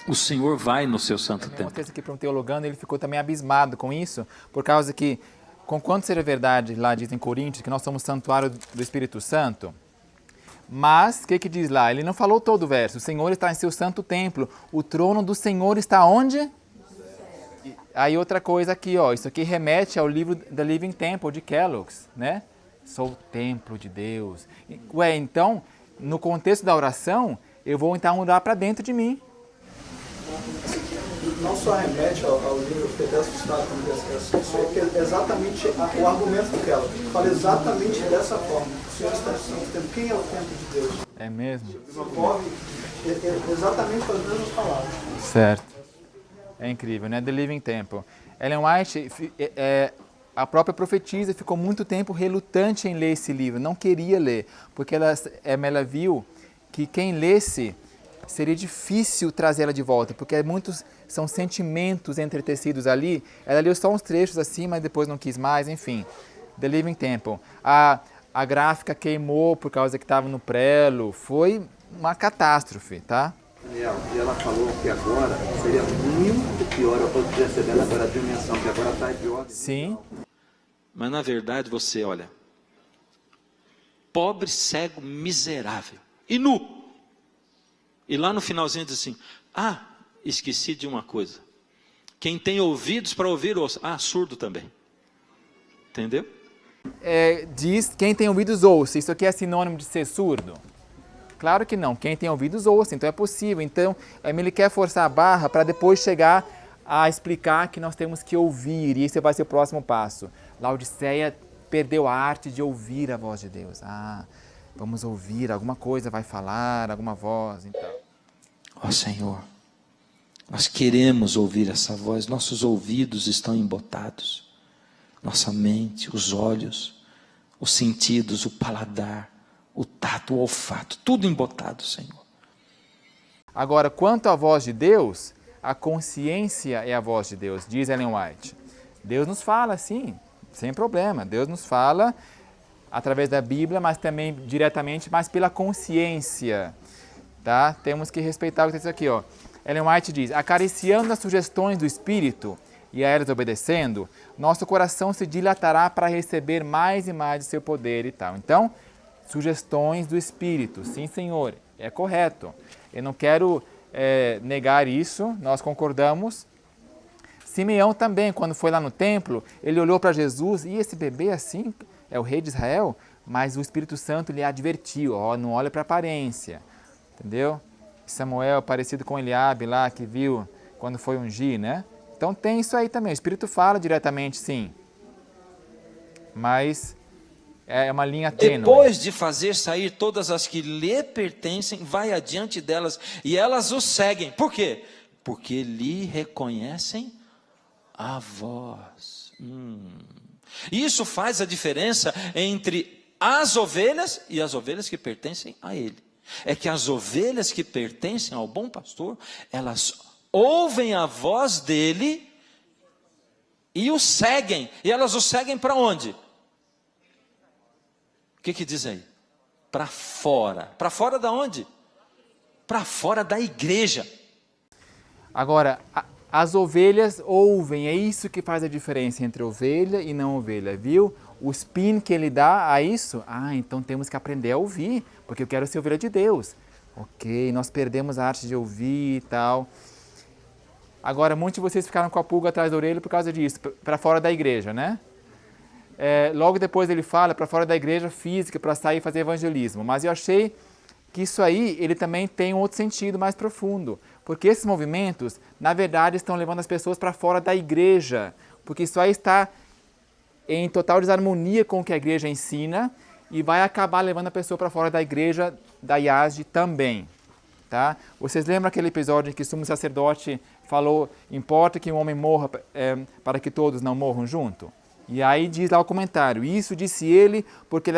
o Senhor vai no seu santo templo. Uma coisa aqui para um teologano, ele ficou também abismado com isso, por causa que, conquanto seja verdade, lá diz em Coríntios, que nós somos santuário do Espírito Santo, mas, o que diz lá? Ele não falou todo o verso. O Senhor está em seu santo templo. O trono do Senhor está onde? Aí outra coisa aqui, isso aqui remete ao livro The Living Temple de Kellogg's, né? Sou o templo de Deus. Então, no contexto da oração, eu vou então orar para dentro de mim. não só remete ao livro, eu fiquei até assustado quando vi isso aí, que é exatamente o argumento do Keller. Fala exatamente dessa forma. O Senhor está dizendo quem é o templo de Deus. É mesmo? Envolve exatamente com as mesmas palavras. Certo. É incrível, né? The Living Temple. Ellen White, a própria profetisa, ficou muito tempo relutante em ler esse livro, não queria ler, porque ela viu que quem lesse seria difícil trazê-la de volta, porque são sentimentos entretecidos ali. Ela leu só uns trechos assim, mas depois não quis mais, enfim. The Living Temple. A gráfica queimou por causa que estava no prelo, foi uma catástrofe, tá? Daniel, e ela falou que agora seria muito pior, eu estou percebendo agora a dimensão, que agora está pior. Sim. Mas na verdade você, olha, pobre, cego, miserável e nu. E lá no finalzinho diz assim, esqueci de uma coisa. Quem tem ouvidos para ouvir, ouça. Surdo também. Entendeu? Diz, quem tem ouvidos ouça. Isso aqui é sinônimo de ser surdo? Claro que não. Quem tem ouvidos ouça, então é possível. Então, ele quer forçar a barra para depois chegar a explicar que nós temos que ouvir. E esse vai ser o próximo passo. Laodiceia perdeu a arte de ouvir a voz de Deus. Vamos ouvir, alguma coisa vai falar, alguma voz, então. Ó Senhor, nós queremos ouvir essa voz, nossos ouvidos estão embotados, nossa mente, os olhos, os sentidos, o paladar, o tato, o olfato, tudo embotado, Senhor. Agora, quanto à voz de Deus, a consciência é a voz de Deus, diz Ellen White. Deus nos fala, sim, sem problema, Deus nos fala através da Bíblia, mas também diretamente, mas pela consciência, tá? Temos que respeitar o que está aqui, ó. Ellen White diz, acariciando as sugestões do Espírito e a elas obedecendo, nosso coração se dilatará para receber mais e mais de seu poder e tal. Então, sugestões do Espírito, sim, Senhor, é correto. Eu não quero negar isso, nós concordamos. Simeão também, quando foi lá no templo, ele olhou para Jesus, e esse bebê assim... é o rei de Israel, mas o Espírito Santo lhe advertiu, não olha para a aparência, entendeu? Samuel, parecido com Eliabe lá, que viu quando foi ungir, né? Então tem isso aí também, o Espírito fala diretamente, sim, mas é uma linha tênue. Depois de fazer sair todas as que lhe pertencem, vai adiante delas, e elas o seguem. Por quê? Porque lhe reconhecem a voz. Isso faz a diferença entre as ovelhas e as ovelhas que pertencem a ele. É que as ovelhas que pertencem ao bom pastor, elas ouvem a voz dele e o seguem. E elas o seguem para onde? O que diz aí? Para fora. Para fora da onde? Para fora da igreja. Agora, as ovelhas ouvem, é isso que faz a diferença entre ovelha e não ovelha, viu? O spin que ele dá a isso, então temos que aprender a ouvir, porque eu quero ser ovelha de Deus. Ok, nós perdemos a arte de ouvir e tal. Agora, muitos de vocês ficaram com a pulga atrás da orelha por causa disso, para fora da igreja, né? Logo depois ele fala para fora da igreja física, para sair e fazer evangelismo, mas eu achei que isso aí, ele também tem um outro sentido mais profundo, porque esses movimentos, na verdade, estão levando as pessoas para fora da igreja, porque isso aí está em total desarmonia com o que a igreja ensina e vai acabar levando a pessoa para fora da igreja da IASD também, tá? Vocês lembram aquele episódio em que o sumo sacerdote falou, importa que um homem morra para que todos não morram junto? E aí diz lá o comentário, isso disse ele porque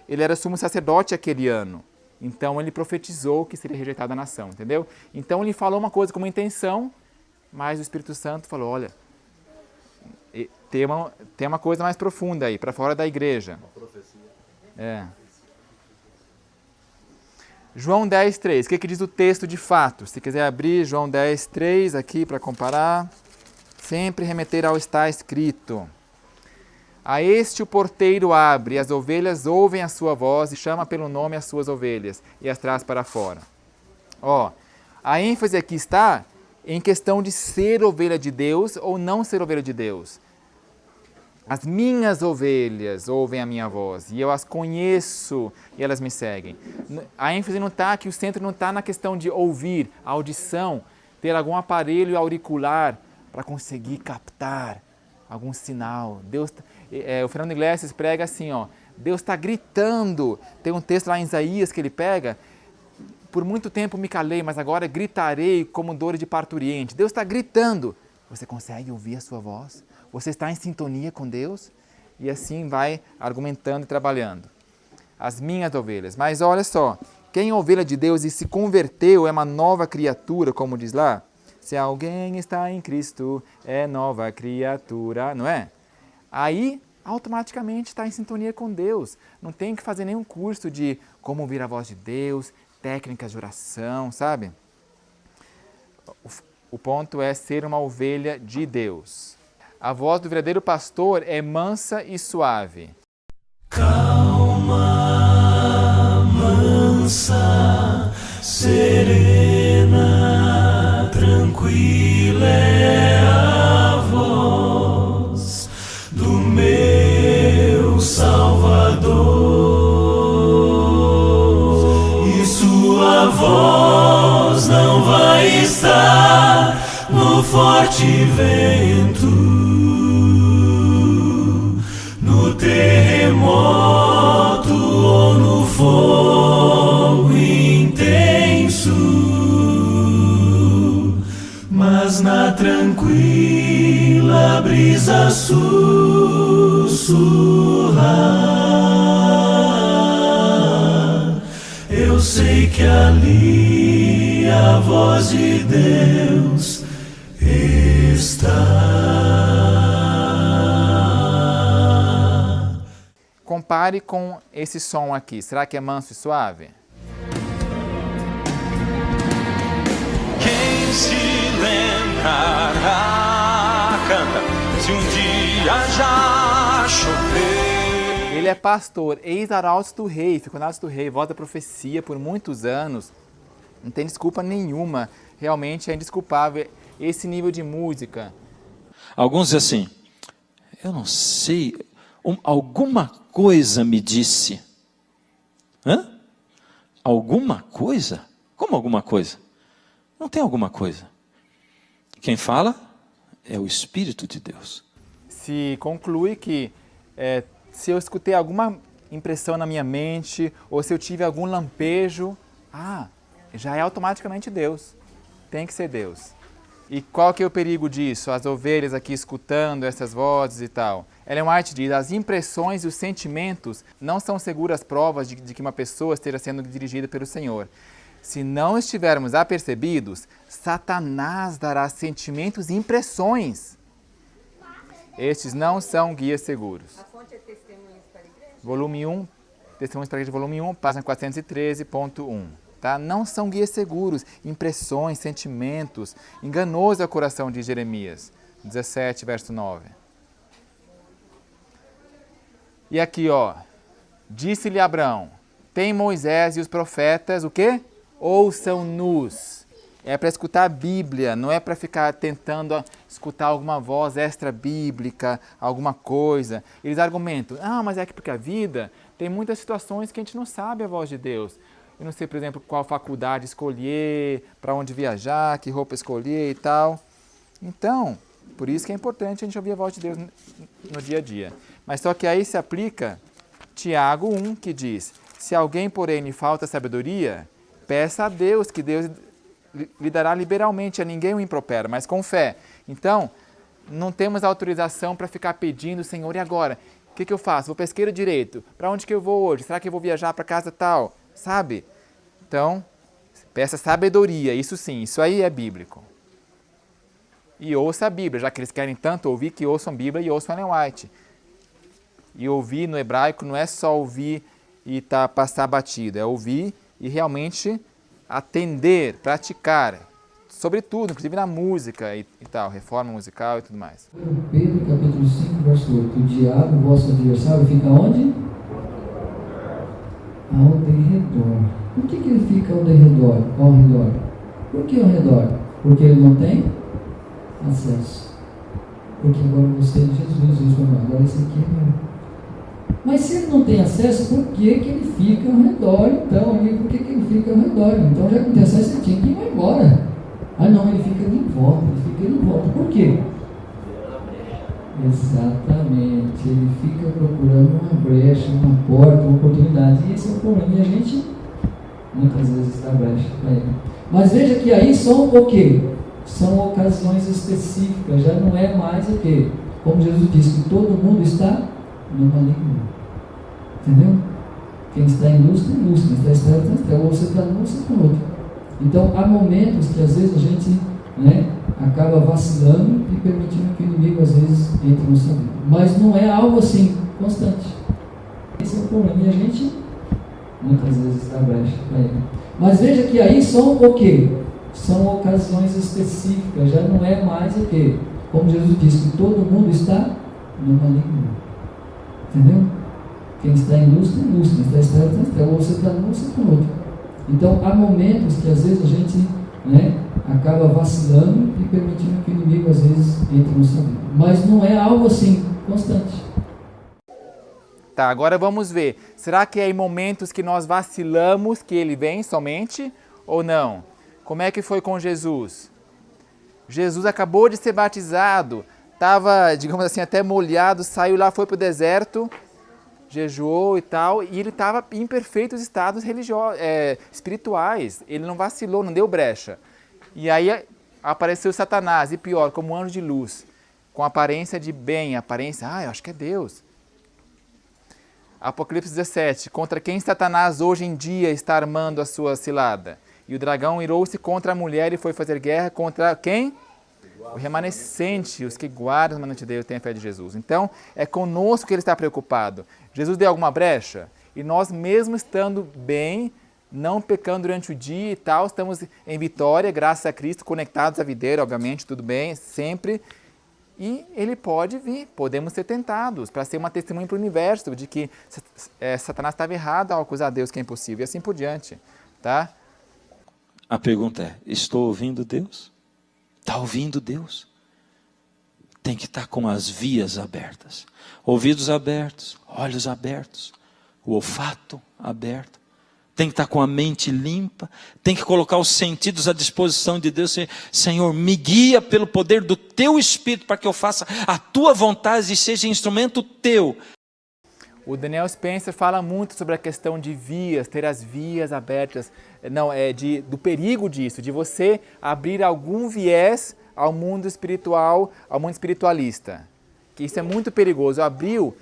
ele era sumo sacerdote aquele ano. Então ele profetizou que seria rejeitada a nação, entendeu? Então ele falou uma coisa com uma intenção, mas o Espírito Santo falou, olha, tem uma coisa mais profunda aí, para fora da igreja. Uma profecia. João 10:3, o que diz o texto de fato? Se quiser abrir João 10:3 aqui para comparar, sempre remeter ao está escrito. A este o porteiro abre, as ovelhas ouvem a sua voz e chama pelo nome as suas ovelhas e as traz para fora. A ênfase aqui está em questão de ser ovelha de Deus ou não ser ovelha de Deus. As minhas ovelhas ouvem a minha voz e eu as conheço e elas me seguem. A ênfase não está aqui, o centro não está na questão de ouvir, a audição. ter algum aparelho auricular para conseguir captar algum sinal. O Fernando Iglesias prega assim, ó, Deus está gritando. Tem um texto lá em Isaías que ele pega, por muito tempo me calei, mas agora gritarei como dor de parturiente. Deus está gritando. Você consegue ouvir a sua voz? Você está em sintonia com Deus? E assim vai argumentando e trabalhando. As minhas ovelhas. Mas olha só, quem é ovelha de Deus e se converteu é uma nova criatura, como diz lá. Se alguém está em Cristo, é nova criatura, não é? Aí, automaticamente está em sintonia com Deus. Não tem que fazer nenhum curso de como ouvir a voz de Deus, técnicas de oração, sabe? O ponto é ser uma ovelha de Deus. A voz do verdadeiro pastor é mansa e suave. Calma, mansa, serena, tranquila é a voz do meu Salvador. E sua voz não vai estar no forte vento, no terremoto ou no fogo intenso, mas na tranquila brisa sussurrar. Eu sei que ali a voz de Deus está. Compare com esse som aqui. Será que é manso e suave? Quem se lembrará, canta, se um dia já chover. Ele é pastor, ex-arautos do rei, ficou na arautos do rei, voz da profecia por muitos anos. Não tem desculpa nenhuma. Realmente é indesculpável esse nível de música. Alguns dizem assim, eu não sei, alguma coisa me disse. Hã? Alguma coisa? Como alguma coisa? Não tem alguma coisa. Quem fala é o Espírito de Deus. Se conclui que se eu escutei alguma impressão na minha mente, ou se eu tive algum lampejo, já é automaticamente Deus. Tem que ser Deus. E qual que é o perigo disso? As ovelhas aqui escutando essas vozes e tal. Ellen White diz, as impressões e os sentimentos não são seguras provas de que uma pessoa esteja sendo dirigida pelo Senhor. Se não estivermos apercebidos, Satanás dará sentimentos e impressões. Estes não são guias seguros. A fonte é Testemunhos para a Igreja? Volume 1, Testemunhos para a Igreja, volume 1, página 413.1. Tá? Não são guias seguros, impressões, sentimentos. Enganoso é o coração de Jeremias, 17, verso 9. E aqui, ó, disse-lhe Abrão, tem Moisés e os profetas, o quê? Ouçam-nos. É para escutar a Bíblia, não é para ficar tentando escutar alguma voz extra-bíblica, alguma coisa. Eles argumentam, mas é que porque a vida tem muitas situações que a gente não sabe a voz de Deus. Eu não sei, por exemplo, qual faculdade escolher, para onde viajar, que roupa escolher e tal. Então, por isso que é importante a gente ouvir a voz de Deus no dia a dia. Mas só que aí se aplica Tiago 1, que diz, se alguém, porém, lhe falta sabedoria, peça a Deus, que Deus lhe dará liberalmente, a ninguém o impropera, mas com fé. Então, não temos autorização para ficar pedindo, Senhor, e agora? O que eu faço? Vou para a esquerda ou direito? Para onde que eu vou hoje? Será que eu vou viajar para casa tal? Sabe? Então, peça sabedoria, isso sim, isso aí é bíblico. E ouça a Bíblia, já que eles querem tanto ouvir, que ouçam a Bíblia e ouçam Ellen White. E ouvir no hebraico não é só ouvir e passar batido, é ouvir e realmente atender, praticar, sobretudo, inclusive na música e tal, reforma musical e tudo mais. Pedro, capítulo 5, verso 8. O diabo, vosso adversário, fica onde? Ao derredor. Por que ele fica ao redor? Por que ao redor? Porque ele não tem acesso. Porque agora você é de Jesus, agora esse aqui é meu. Mas se ele não tem acesso, por que ele fica ao redor, então? Por que ele fica ao redor? Então já que não tem acesso, ele tinha que ir embora. Ah não, ele fica ali em volta. Por quê? Exatamente, ele fica procurando uma brecha, uma porta, uma oportunidade. E esse é o problema. E a gente muitas vezes dá brecha para ele. Mas veja que aí são o quê? São ocasiões específicas, já não é mais o quê? Como Jesus disse, que todo mundo está no maligno. Entendeu? Quem está em luz, tem luz. Quem está em trevas, tem trevas. Ou você está num, ou você está no outro. Então, há momentos que às vezes a gente acaba vacilando e permitindo que o inimigo às vezes entre no seu vida. Mas não é algo assim, constante. Esse é o problema. E a gente muitas vezes dá brecha para ele. Mas veja que aí são o quê? São ocasiões específicas, já não é mais o quê? Como Jesus disse, que todo mundo está no maligno. Entendeu? Quem está em luz, tem luz. Quem está em trevas, tem trevas. Ou você está num, ou você está no outro. Então, há momentos que às vezes a gente acaba vacilando e permitindo que o inimigo às vezes entre no seu vida. Mas não é algo assim, constante. Tá, agora vamos ver. Será que é em momentos que nós vacilamos que ele vem somente ou não? Como é que foi com Jesus? Jesus acabou de ser batizado, estava, digamos assim, até molhado, saiu lá, foi para o deserto, jejuou e tal, e ele estava em perfeitos estados religiosos, espirituais. Ele não vacilou, não deu brecha. E aí apareceu Satanás, e pior, como um anjo de luz, com aparência de bem, eu acho que é Deus. Apocalipse 17, contra quem Satanás hoje em dia está armando a sua cilada? E o dragão irou-se contra a mulher e foi fazer guerra contra quem? O remanescente, os que guardam o mandamento de Deus e têm a fé de Jesus. Então, é conosco que ele está preocupado. Jesus deu alguma brecha? E nós mesmo estando bem, não pecando durante o dia e tal, estamos em vitória, graças a Cristo, conectados à videira, obviamente, tudo bem, sempre. E ele pode vir, podemos ser tentados, para ser uma testemunha para o universo de que Satanás estava errado ao acusar Deus que é impossível, e assim por diante, tá? A pergunta é, estou ouvindo Deus? Está ouvindo Deus? Tem que estar com as vias abertas, ouvidos abertos, olhos abertos, o olfato aberto. Tem que estar com a mente limpa, tem que colocar os sentidos à disposição de Deus. Senhor, me guia pelo poder do Teu Espírito para que eu faça a Tua vontade e seja instrumento Teu. O Daniel Spencer fala muito sobre a questão de vias, ter as vias abertas, do perigo disso, de você abrir algum viés ao mundo espiritual, ao mundo espiritualista. Que isso é muito perigoso. Abriu,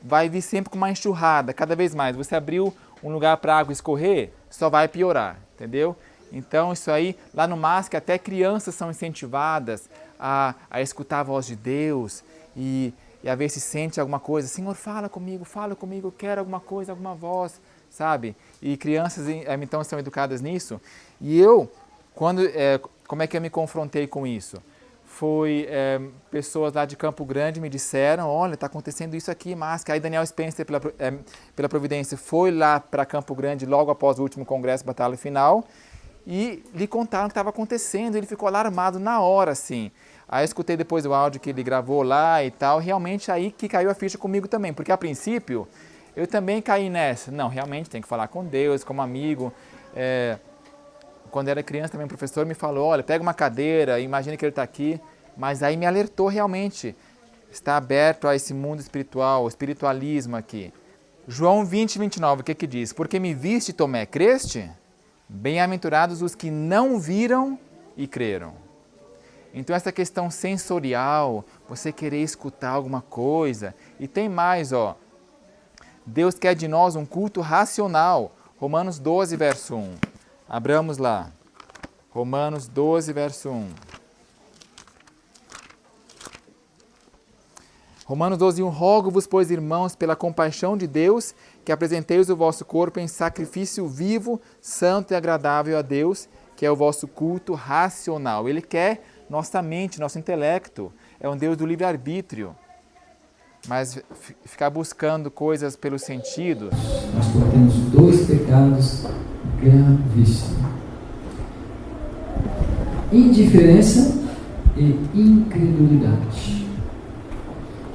vai vir sempre com uma enxurrada, cada vez mais. Você abriu um lugar para a água escorrer, só vai piorar, entendeu? Então isso aí, lá no MASC, até crianças são incentivadas a escutar a voz de Deus e a ver se sente alguma coisa. Senhor, fala comigo, eu quero alguma coisa, alguma voz, sabe? E crianças então são educadas nisso. E eu, como é que eu me confrontei com isso? Foi pessoas lá de Campo Grande me disseram, olha, está acontecendo isso aqui, MASC. Aí Daniel Spencer, pela providência, foi lá para Campo Grande logo após o último congresso Batalha Final e lhe contaram o que estava acontecendo. Ele ficou alarmado na hora, assim. Aí eu escutei depois o áudio que ele gravou lá e tal, realmente aí que caiu a ficha comigo também, porque a princípio eu também caí nessa. Não, realmente tem que falar com Deus, como amigo. Quando era criança também o professor me falou, olha, pega uma cadeira, imagina que ele está aqui, mas aí me alertou realmente, está aberto a esse mundo espiritual, o espiritualismo aqui. João 20, 29, o que diz? Porque me viste, Tomé, creste? Bem-aventurados os que não viram e creram. Então essa questão sensorial, você querer escutar alguma coisa, e tem mais, Deus quer de nós um culto racional, Romanos 12, verso 1. Abramos lá, Romanos 12, verso 1. Romanos 12, 1. Rogo-vos, pois, irmãos, pela compaixão de Deus, que apresenteis o vosso corpo em sacrifício vivo, santo e agradável a Deus, que é o vosso culto racional. Ele quer nossa mente, nosso intelecto. É um Deus do livre-arbítrio. Mas ficar buscando coisas pelos sentidos... Nós cometemos dois pecados gravíssimos: indiferença e incredulidade.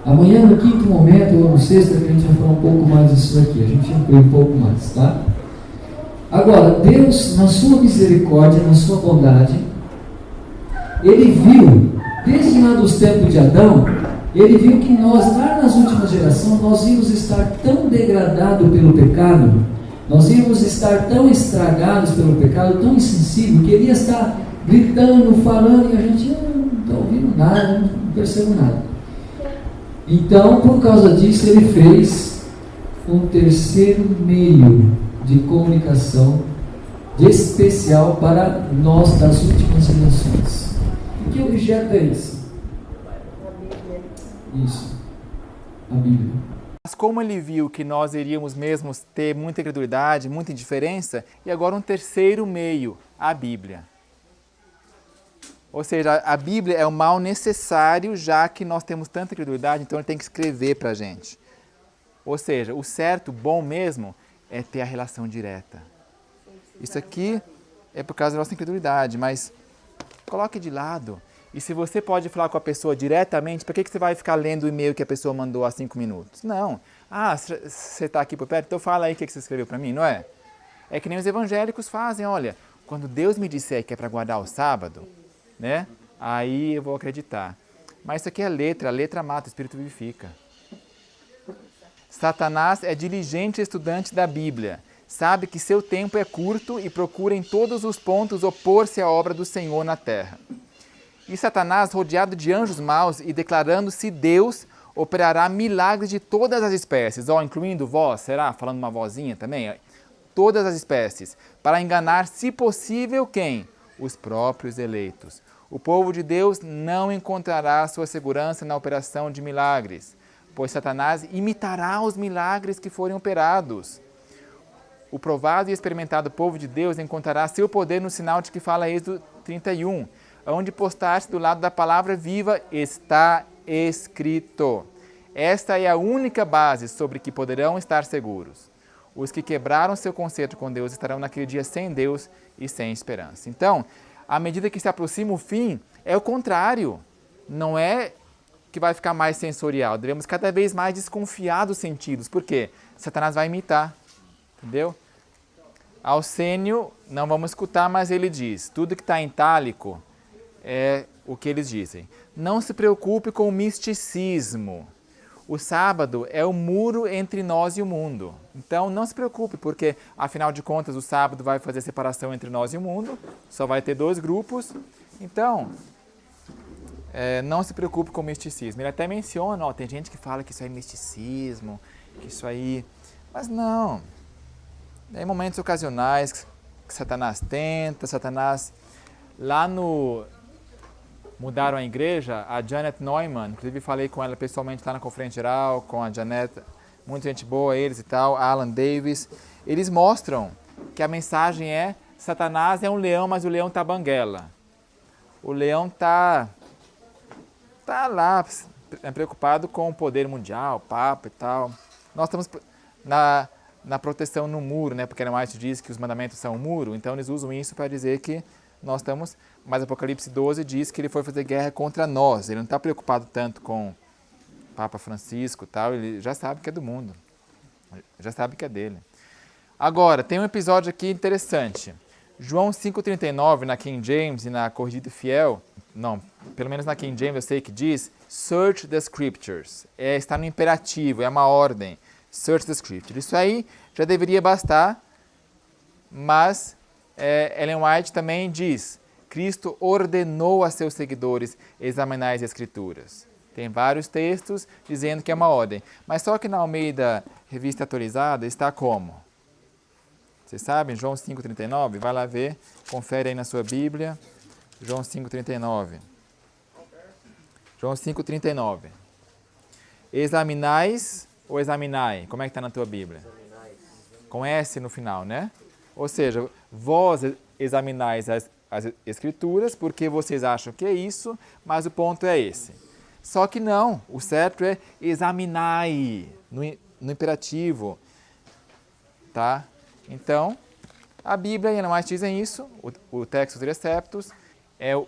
Amanhã, no quinto momento, ou no sexto, a gente vai falar um pouco mais disso aqui. A gente inclui um pouco mais, tá? Agora, Deus, na sua misericórdia, na sua bondade, ele viu, desde lá dos tempos de Adão, ele viu que nós, lá nas últimas gerações, nós íamos estar tão degradados pelo pecado, nós íamos estar tão estragados pelo pecado, tão insensível, que ele ia estar gritando, falando, e a gente não está ouvindo nada, não percebo nada. Então, por causa disso, ele fez um terceiro meio de comunicação especial para nós das últimas gerações. E que objeto é esse? Isso, a Bíblia. Mas como ele viu que nós iríamos mesmo ter muita incredulidade, muita indiferença, e agora um terceiro meio, a Bíblia. Ou seja, a Bíblia é o mal necessário, já que nós temos tanta incredulidade, então ele tem que escrever para a gente. Ou seja, o certo, bom mesmo, é ter a relação direta. Isso aqui é por causa da nossa incredulidade, mas coloque de lado. E se você pode falar com a pessoa diretamente, para que você vai ficar lendo o e-mail que a pessoa mandou há 5 minutos? Não. Ah, você está aqui por perto? Então fala aí o que você escreveu para mim, não é? É que nem os evangélicos fazem, olha, quando Deus me disser que é para guardar o sábado, né? Aí eu vou acreditar. Mas isso aqui é a letra mata, o Espírito vivifica. Satanás é diligente estudante da Bíblia. Sabe que seu tempo é curto e procura em todos os pontos opor-se à obra do Senhor na terra. E Satanás, rodeado de anjos maus e declarando-se Deus, operará milagres de todas as espécies, incluindo voz, será? Falando uma vozinha também? Todas as espécies, para enganar, se possível, quem? Os próprios eleitos. O povo de Deus não encontrará sua segurança na operação de milagres, pois Satanás imitará os milagres que forem operados. O provado e experimentado povo de Deus encontrará seu poder no sinal de que fala Êxodo 31, onde postaste do lado da palavra viva está escrito. Esta é a única base sobre que poderão estar seguros. Os que quebraram seu concerto com Deus estarão naquele dia sem Deus e sem esperança. Então, à medida que se aproxima o fim, é o contrário. Não é que vai ficar mais sensorial. Devemos cada vez mais desconfiar dos sentidos. Por quê? Satanás vai imitar. Entendeu? Alcênio, não vamos escutar, mas ele diz, tudo que está em itálico é o que eles dizem. Não se preocupe com o misticismo. O sábado é o muro entre nós e o mundo. Então não se preocupe, porque afinal de contas o sábado vai fazer separação entre nós e o mundo, só vai ter 2 grupos. Então, não se preocupe com o misticismo. Ele até menciona, tem gente que fala que isso é misticismo, que isso aí... Mas não. Em momentos ocasionais que Satanás tenta, lá no... Mudaram a igreja, a Janet Neumann, inclusive falei com ela pessoalmente lá na conferência geral, com a Janet, muita gente boa, eles e tal, Alan Davis. Eles mostram que a mensagem é, Satanás é um leão, mas o leão está banguela. O leão está lá, preocupado com o poder mundial, o Papa e tal. Nós estamos na proteção no muro, né? Porque a White diz que os mandamentos são um muro, então eles usam isso para dizer que nós estamos... Mas Apocalipse 12 diz que ele foi fazer guerra contra nós. Ele não está preocupado tanto com o Papa Francisco e tal, ele já sabe que é do mundo. Já sabe que é dele. Agora, tem um episódio aqui interessante. João 5,39 na King James e na Corrigida Fiel, não, pelo menos na King James eu sei que diz, Search the Scriptures. Está no imperativo, é uma ordem. Search the Scriptures. Isso aí já deveria bastar, mas Ellen White também diz, Cristo ordenou a seus seguidores examinar as Escrituras. Tem vários textos dizendo que é uma ordem. Mas só que na Almeida Revista Atualizada está como? Vocês sabem? João 5,39? Vai lá ver, confere aí na sua Bíblia. João 5,39. João 5,39. Examinais ou examinai? Como é que está na tua Bíblia? Com S no final, né? Ou seja, vós examinais as Escrituras, porque vocês acham que é isso, mas o ponto é esse. Só que não, o certo é examinai, no imperativo. Tá? Então, a Bíblia e Ellen White dizem isso, o Textus Receptus,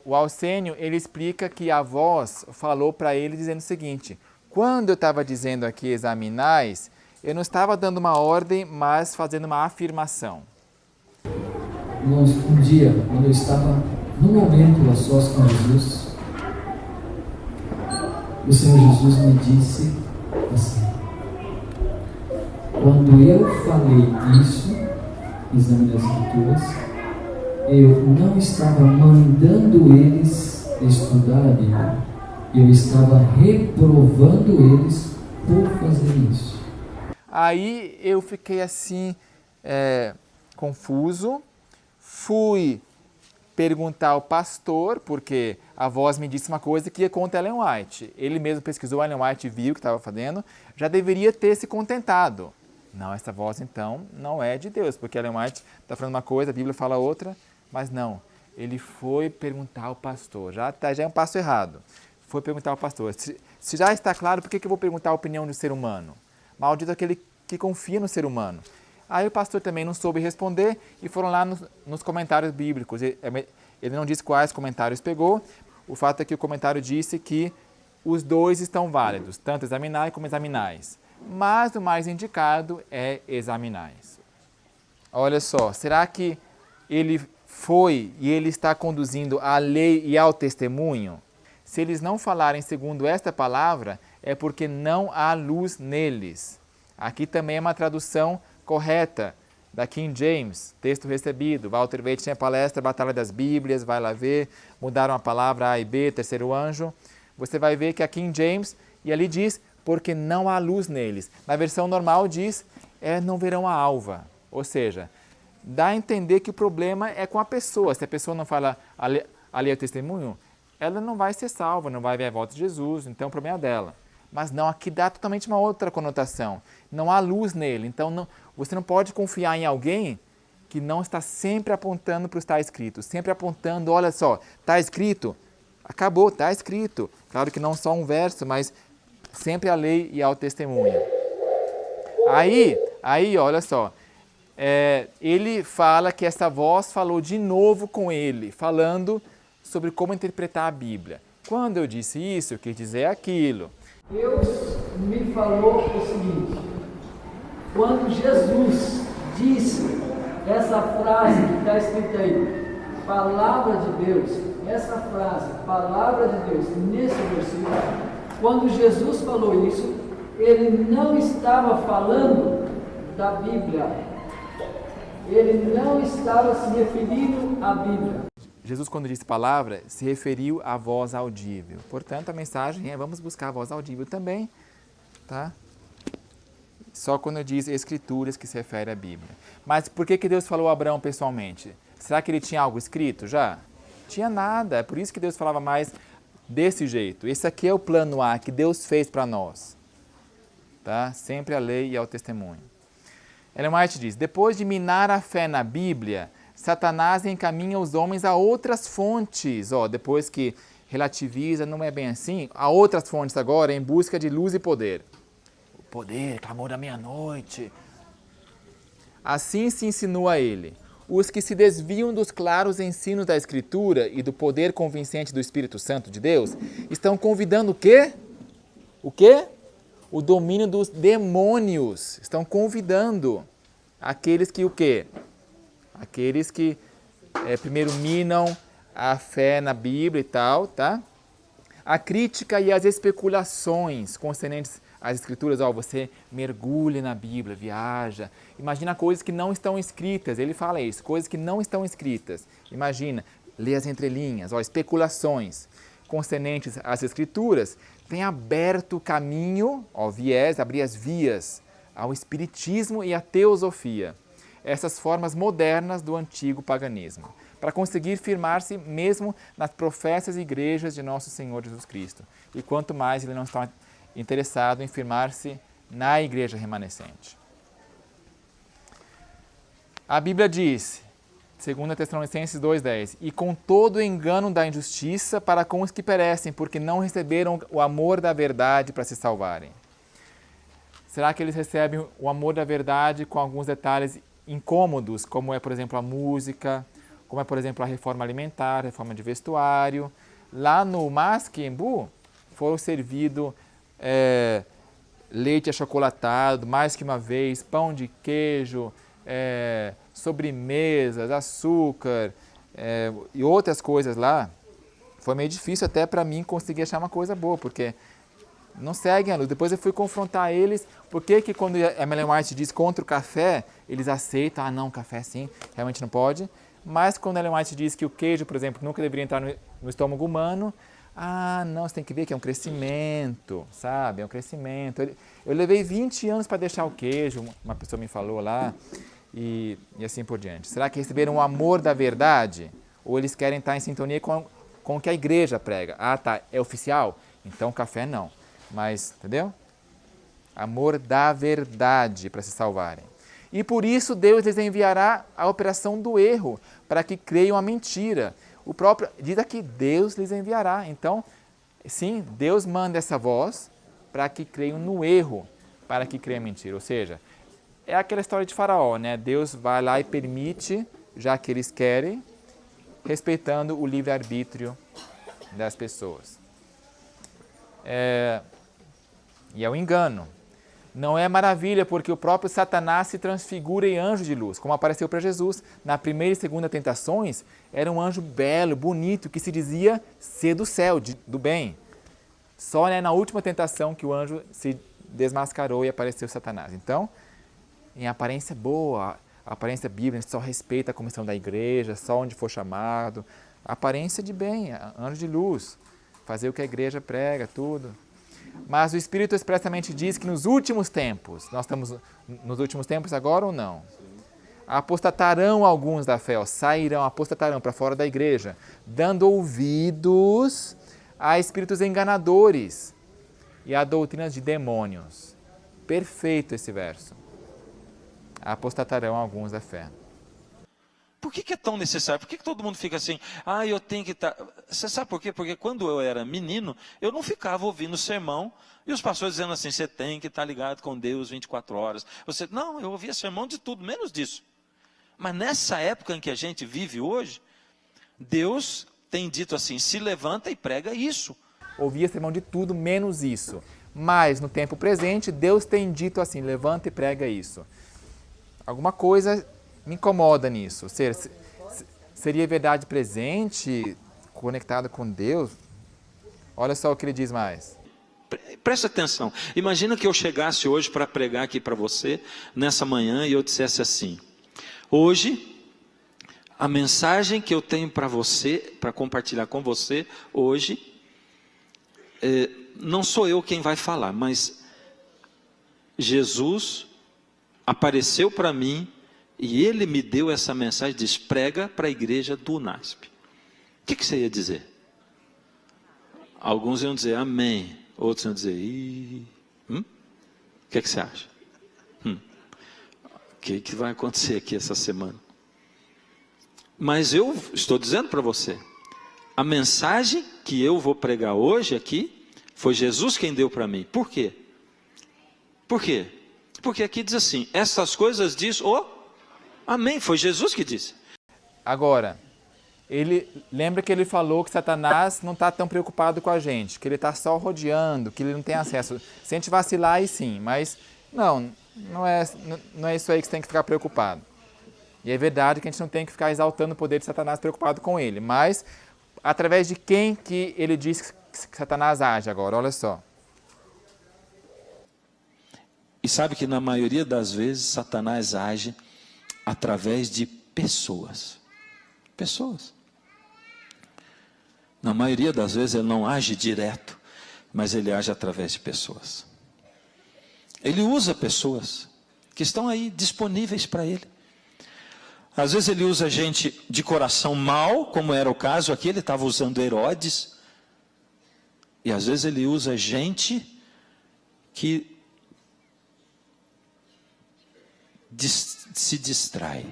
o Alcênio, ele explica que a voz falou para ele dizendo o seguinte, quando eu estava dizendo aqui examinais, eu não estava dando uma ordem, mas fazendo uma afirmação. Um dia, quando eu estava No momento a sós com Jesus, o Senhor Jesus me disse assim: quando eu falei isso, exame das Escrituras, eu não estava mandando eles estudar a Bíblia, eu estava reprovando eles por fazer isso. Aí eu fiquei assim, confuso, fui perguntar ao pastor, porque a voz me disse uma coisa que ia contra Ellen White. Ele mesmo pesquisou, Ellen White viu o que estava fazendo, já deveria ter se contentado. Não, essa voz então não é de Deus, porque Ellen White está falando uma coisa, a Bíblia fala outra, mas não. Ele foi perguntar ao pastor, já é um passo errado. Foi perguntar ao pastor. Se já está claro, por que eu vou perguntar a opinião do ser humano? Maldito aquele que confia no ser humano. Aí o pastor também não soube responder e foram lá nos comentários bíblicos. Ele não disse quais comentários pegou. O fato é que o comentário disse que os dois estão válidos, tanto examinai como examinais. Mas o mais indicado é examinais. Olha só, será que ele foi e ele está conduzindo à lei e ao testemunho? Se eles não falarem segundo esta palavra, é porque não há luz neles. Aqui também é uma tradução correta da King James, texto recebido. Walter Waite tinha palestra, Batalha das Bíblias, vai lá ver, mudaram a palavra A e B, terceiro anjo. Você vai ver que a King James, e ali diz, porque não há luz neles. Na versão normal diz, não verão a alva. Ou seja, dá a entender que o problema é com a pessoa. Se a pessoa não fala ali é o testemunho, ela não vai ser salva, não vai ver a volta de Jesus, então o problema é dela. Mas não, aqui dá totalmente uma outra conotação. Não há luz nele, então você não pode confiar em alguém que não está sempre apontando para o que está escrito, sempre apontando, olha só, está escrito, acabou, está escrito. Claro que não só um verso, mas sempre a lei e ao testemunho. Aí olha só, ele fala que essa voz falou de novo com ele, falando sobre como interpretar a Bíblia. Quando eu disse isso, eu quis dizer aquilo. Deus me falou o seguinte: quando Jesus disse essa frase que está escrita aí, palavra de Deus, essa frase, palavra de Deus, nesse versículo, quando Jesus falou isso, ele não estava falando da Bíblia, ele não estava se referindo à Bíblia. Jesus, quando disse palavra, se referiu à voz audível. Portanto, a mensagem é, vamos buscar a voz audível também, tá? Só quando diz escrituras que se refere à Bíblia. Mas por que Deus falou a Abraão pessoalmente? Será que ele tinha algo escrito já? Tinha nada, é por isso que Deus falava mais desse jeito. Esse aqui é o plano A que Deus fez para nós, tá? Sempre a lei e ao testemunho. Ellen White diz, depois de minar a fé na Bíblia, Satanás encaminha os homens a outras fontes. Depois que relativiza, não é bem assim, a outras fontes agora em busca de luz e poder. O poder, clamor da meia-noite. Assim se insinua ele. Os que se desviam dos claros ensinos da Escritura e do poder convincente do Espírito Santo de Deus estão convidando o quê? O quê? O domínio dos demônios. Estão convidando aqueles que o quê? Aqueles que primeiro minam a fé na Bíblia e tal, tá? A crítica e as especulações concernentes às Escrituras, você mergulha na Bíblia, viaja, imagina coisas que não estão escritas, ele fala isso, coisas que não estão escritas, imagina, lê as entrelinhas, especulações concernentes às Escrituras, tem aberto o caminho, viés, abrir as vias ao Espiritismo e à Teosofia. Essas formas modernas do antigo paganismo, para conseguir firmar-se mesmo nas professas igrejas de nosso Senhor Jesus Cristo. E quanto mais ele não está interessado em firmar-se na igreja remanescente. A Bíblia diz, 2 Tessalonicenses 2,10, e com todo o engano da injustiça para com os que perecem, porque não receberam o amor da verdade para se salvarem. Será que eles recebem o amor da verdade com alguns detalhes incômodos, como é, por exemplo, a música, como é, por exemplo, a reforma alimentar, a reforma de vestuário. Lá no MASC, em Embu, foi servido leite achocolatado, mais que uma vez, pão de queijo, sobremesas, açúcar, e outras coisas lá, foi meio difícil até para mim conseguir achar uma coisa boa, porque não seguem a luz. Depois eu fui confrontar eles, por que quando a Ellen White diz contra o café, eles aceitam, não, café sim, realmente não pode. Mas quando a Ellen White diz que o queijo, por exemplo, nunca deveria entrar no estômago humano, não, você tem que ver que é um crescimento, sabe? É um crescimento. Eu levei 20 anos para deixar o queijo, uma pessoa me falou lá, e assim por diante. Será que receberam o amor da verdade? Ou eles querem estar em sintonia com o que a igreja prega? Tá, é oficial? Então café não. Mas, entendeu? Amor da verdade para se salvarem. E por isso Deus lhes enviará a operação do erro, para que creiam a mentira. O próprio diz aqui, Deus lhes enviará. Então, sim, Deus manda essa voz para que creiam no erro, para que creiam a mentira. Ou seja, é aquela história de Faraó, né? Deus vai lá e permite, já que eles querem, respeitando o livre-arbítrio das pessoas. E é o engano. Não é maravilha porque o próprio Satanás se transfigura em anjo de luz, como apareceu para Jesus. Na primeira e segunda tentações, era um anjo belo, bonito, que se dizia ser do céu, do bem. Só na última tentação que o anjo se desmascarou e apareceu Satanás. Então, em aparência boa, a aparência bíblica, a gente só respeita a comissão da igreja, só onde for chamado. Aparência de bem, anjo de luz, fazer o que a igreja prega, tudo. Mas o Espírito expressamente diz que nos últimos tempos, nós estamos nos últimos tempos agora ou não? Apostatarão alguns da fé, sairão, apostatarão para fora da igreja, dando ouvidos a espíritos enganadores e a doutrinas de demônios. Perfeito esse verso. Apostatarão alguns da fé. Por que é tão necessário? Por que todo mundo fica assim, eu tenho que estar... Você sabe por quê? Porque quando eu era menino, eu não ficava ouvindo sermão e os pastores dizendo assim, você tem que estar ligado com Deus 24 horas. Não, eu ouvia sermão de tudo, menos disso. Mas nessa época em que a gente vive hoje, Deus tem dito assim, se levanta e prega isso. Ouvia sermão de tudo, menos isso. Mas no tempo presente, Deus tem dito assim, levanta e prega isso. Alguma coisa me incomoda nisso. Seria verdade presente, conectado com Deus? Olha só o que ele diz mais. Presta atenção. Imagina que eu chegasse hoje para pregar aqui para você, nessa manhã, e eu dissesse assim, hoje, a mensagem que eu tenho para você, para compartilhar com você, hoje, não sou eu quem vai falar, mas Jesus apareceu para mim, e ele me deu essa mensagem, diz, prega para a igreja do UNASP. O que você ia dizer? Alguns iam dizer amém, outros iam dizer, O que você acha? O que vai acontecer aqui essa semana? Mas eu estou dizendo para você, a mensagem que eu vou pregar hoje aqui, foi Jesus quem deu para mim. Por quê? Por quê? Porque aqui diz assim, essas coisas diz o amém, foi Jesus que disse. Agora, lembra que ele falou que Satanás não está tão preocupado com a gente, que ele está só rodeando, que ele não tem acesso. Se a gente vacilar, aí sim, mas não é isso aí que você tem que ficar preocupado. E é verdade que a gente não tem que ficar exaltando o poder de Satanás preocupado com ele, mas através de quem que ele diz que Satanás age agora? Olha só. E sabe que na maioria das vezes Satanás age através de pessoas. Pessoas. Na maioria das vezes ele não age direto, mas ele age através de pessoas. Ele usa pessoas que estão aí disponíveis para ele. Às vezes ele usa gente de coração mau, como era o caso aqui, ele estava usando Herodes. E às vezes ele usa gente que se distrai.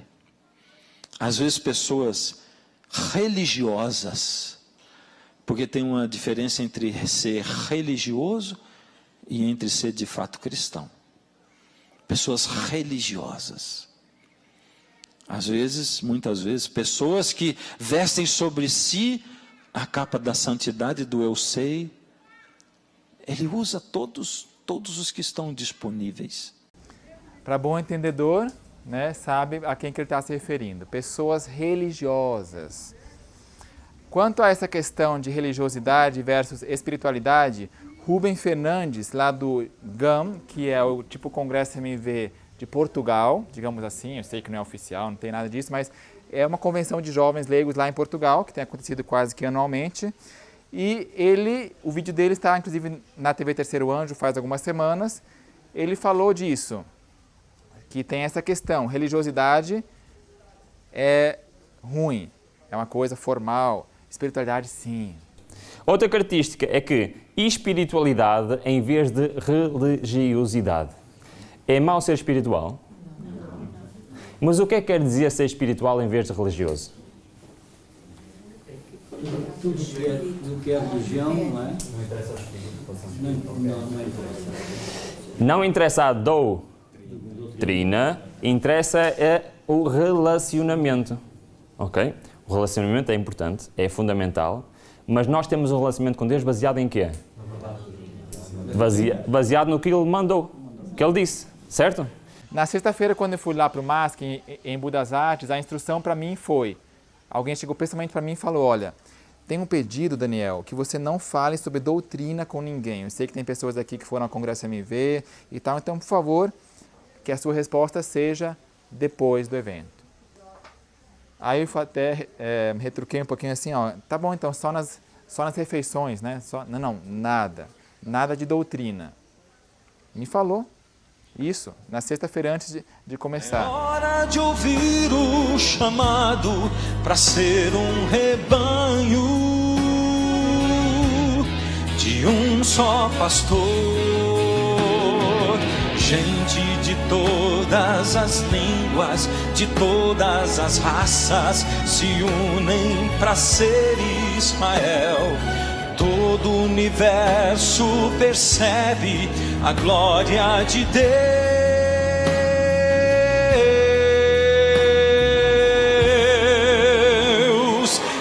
Às vezes pessoas religiosas, porque tem uma diferença entre ser religioso e entre ser de fato cristão. Pessoas religiosas. Às vezes, muitas vezes, pessoas que vestem sobre si a capa da santidade do eu sei. Ele usa todos os que estão disponíveis. Para bom entendedor, né, sabe a quem que ele está se referindo. Pessoas religiosas. Quanto a essa questão de religiosidade versus espiritualidade, Rubem Fernandes, lá do GAM, que é o tipo Congresso MV de Portugal, digamos assim, eu sei que não é oficial, não tem nada disso, mas é uma convenção de jovens leigos lá em Portugal, que tem acontecido quase que anualmente, e o vídeo dele está inclusive na TV Terceiro Anjo faz algumas semanas, ele falou disso, que tem essa questão, religiosidade é ruim, é uma coisa formal, espiritualidade sim. Outra característica é que espiritualidade em vez de religiosidade. É mau ser espiritual? Mas o que é que quer dizer ser espiritual em vez de religioso? Tudo que é religião, não é? Não interessa. Não interessa a doutrina, interessa o relacionamento. Ok? O relacionamento é importante, é fundamental, mas nós temos um relacionamento com Deus baseado em quê? Baseado no que Ele mandou, que Ele disse, certo? Na sexta-feira, quando eu fui lá para o MASC, em Budas Artes, a instrução para mim foi, alguém chegou pessoalmente para mim e falou, olha, tem um pedido, Daniel, que você não fale sobre doutrina com ninguém. Eu sei que tem pessoas aqui que foram ao Congresso MV e tal, então, por favor, que a sua resposta seja depois do evento. Aí eu até me retruquei um pouquinho assim, ó, tá bom, então só nas refeições, né? Nada de doutrina. Me falou isso na sexta-feira antes de começar. É hora de ouvir o chamado para ser um rebanho de um só pastor. Gente de todas as línguas, de todas as raças, se unem para ser Israel. Todo o universo percebe a glória de Deus.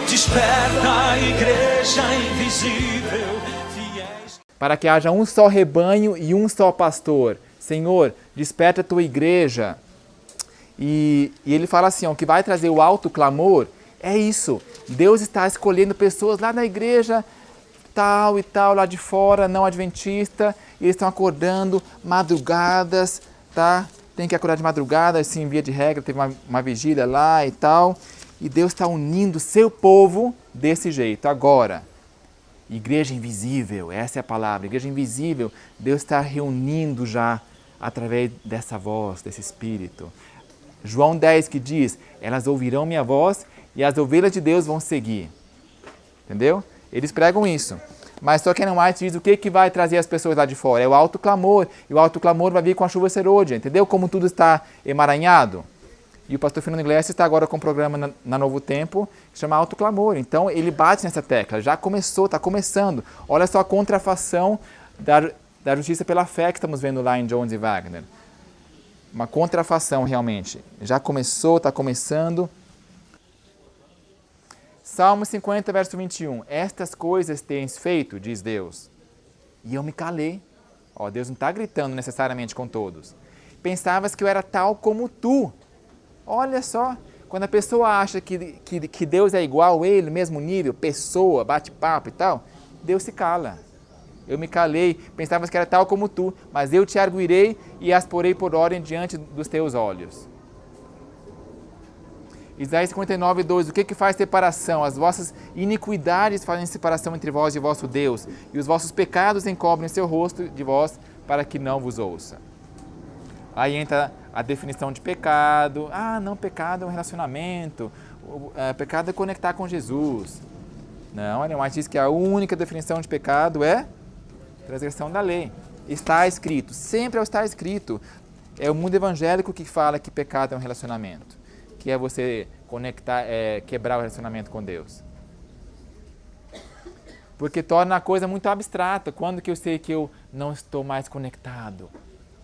Desperta a igreja invisível, fiéis. Para que haja um só rebanho e um só pastor. Senhor, desperta a tua igreja. E ele fala assim, ó, que vai trazer o alto clamor, é isso. Deus está escolhendo pessoas lá na igreja, tal e tal, lá de fora, não adventista, e eles estão acordando madrugadas, tá? Tem que acordar de madrugada, assim, via de regra, teve uma vigília lá e tal. E Deus está unindo seu povo desse jeito. Agora, igreja invisível, essa é a palavra, igreja invisível, Deus está reunindo já através dessa voz, desse Espírito. João 10 que diz, elas ouvirão minha voz e as ovelhas de Deus vão seguir. Entendeu? Eles pregam isso. Mas só que Ellen White diz o que vai trazer as pessoas lá de fora? É o alto clamor. E o alto clamor vai vir com a chuva serôdia. Entendeu como tudo está emaranhado? E o pastor Fernando Iglesias está agora com um programa na Novo Tempo que se chama Alto Clamor. Então ele bate nessa tecla. Já começou, está começando. Olha só a contrafação da justiça pela fé que estamos vendo lá em Jones e Wagner. Uma contrafação realmente. Já começou, está começando. Salmo 50, verso 21. Estas coisas tens feito, diz Deus, e eu me calei. Ó, Deus não está gritando necessariamente com todos. Pensavas que eu era tal como tu. Olha só, quando a pessoa acha que Deus é igual a ele, mesmo nível, pessoa, bate-papo e tal, Deus se cala. Eu me calei, pensavas que era tal como tu, mas eu te arguirei e as porei por ordem diante dos teus olhos. Isaías 59, 2, o que faz separação? As vossas iniquidades fazem separação entre vós e o vosso Deus, e os vossos pecados encobrem o seu rosto de vós, para que não vos ouça. Aí entra a definição de pecado. Ah, não, pecado é um relacionamento, pecado é conectar com Jesus. Não, Ellen White diz que a única definição de pecado é transgressão da lei. Está escrito, sempre está escrito. É o mundo evangélico que fala que pecado é um relacionamento, que é você conectar, quebrar o relacionamento com Deus. Porque torna a coisa muito abstrata. Quando que eu sei que eu não estou mais conectado?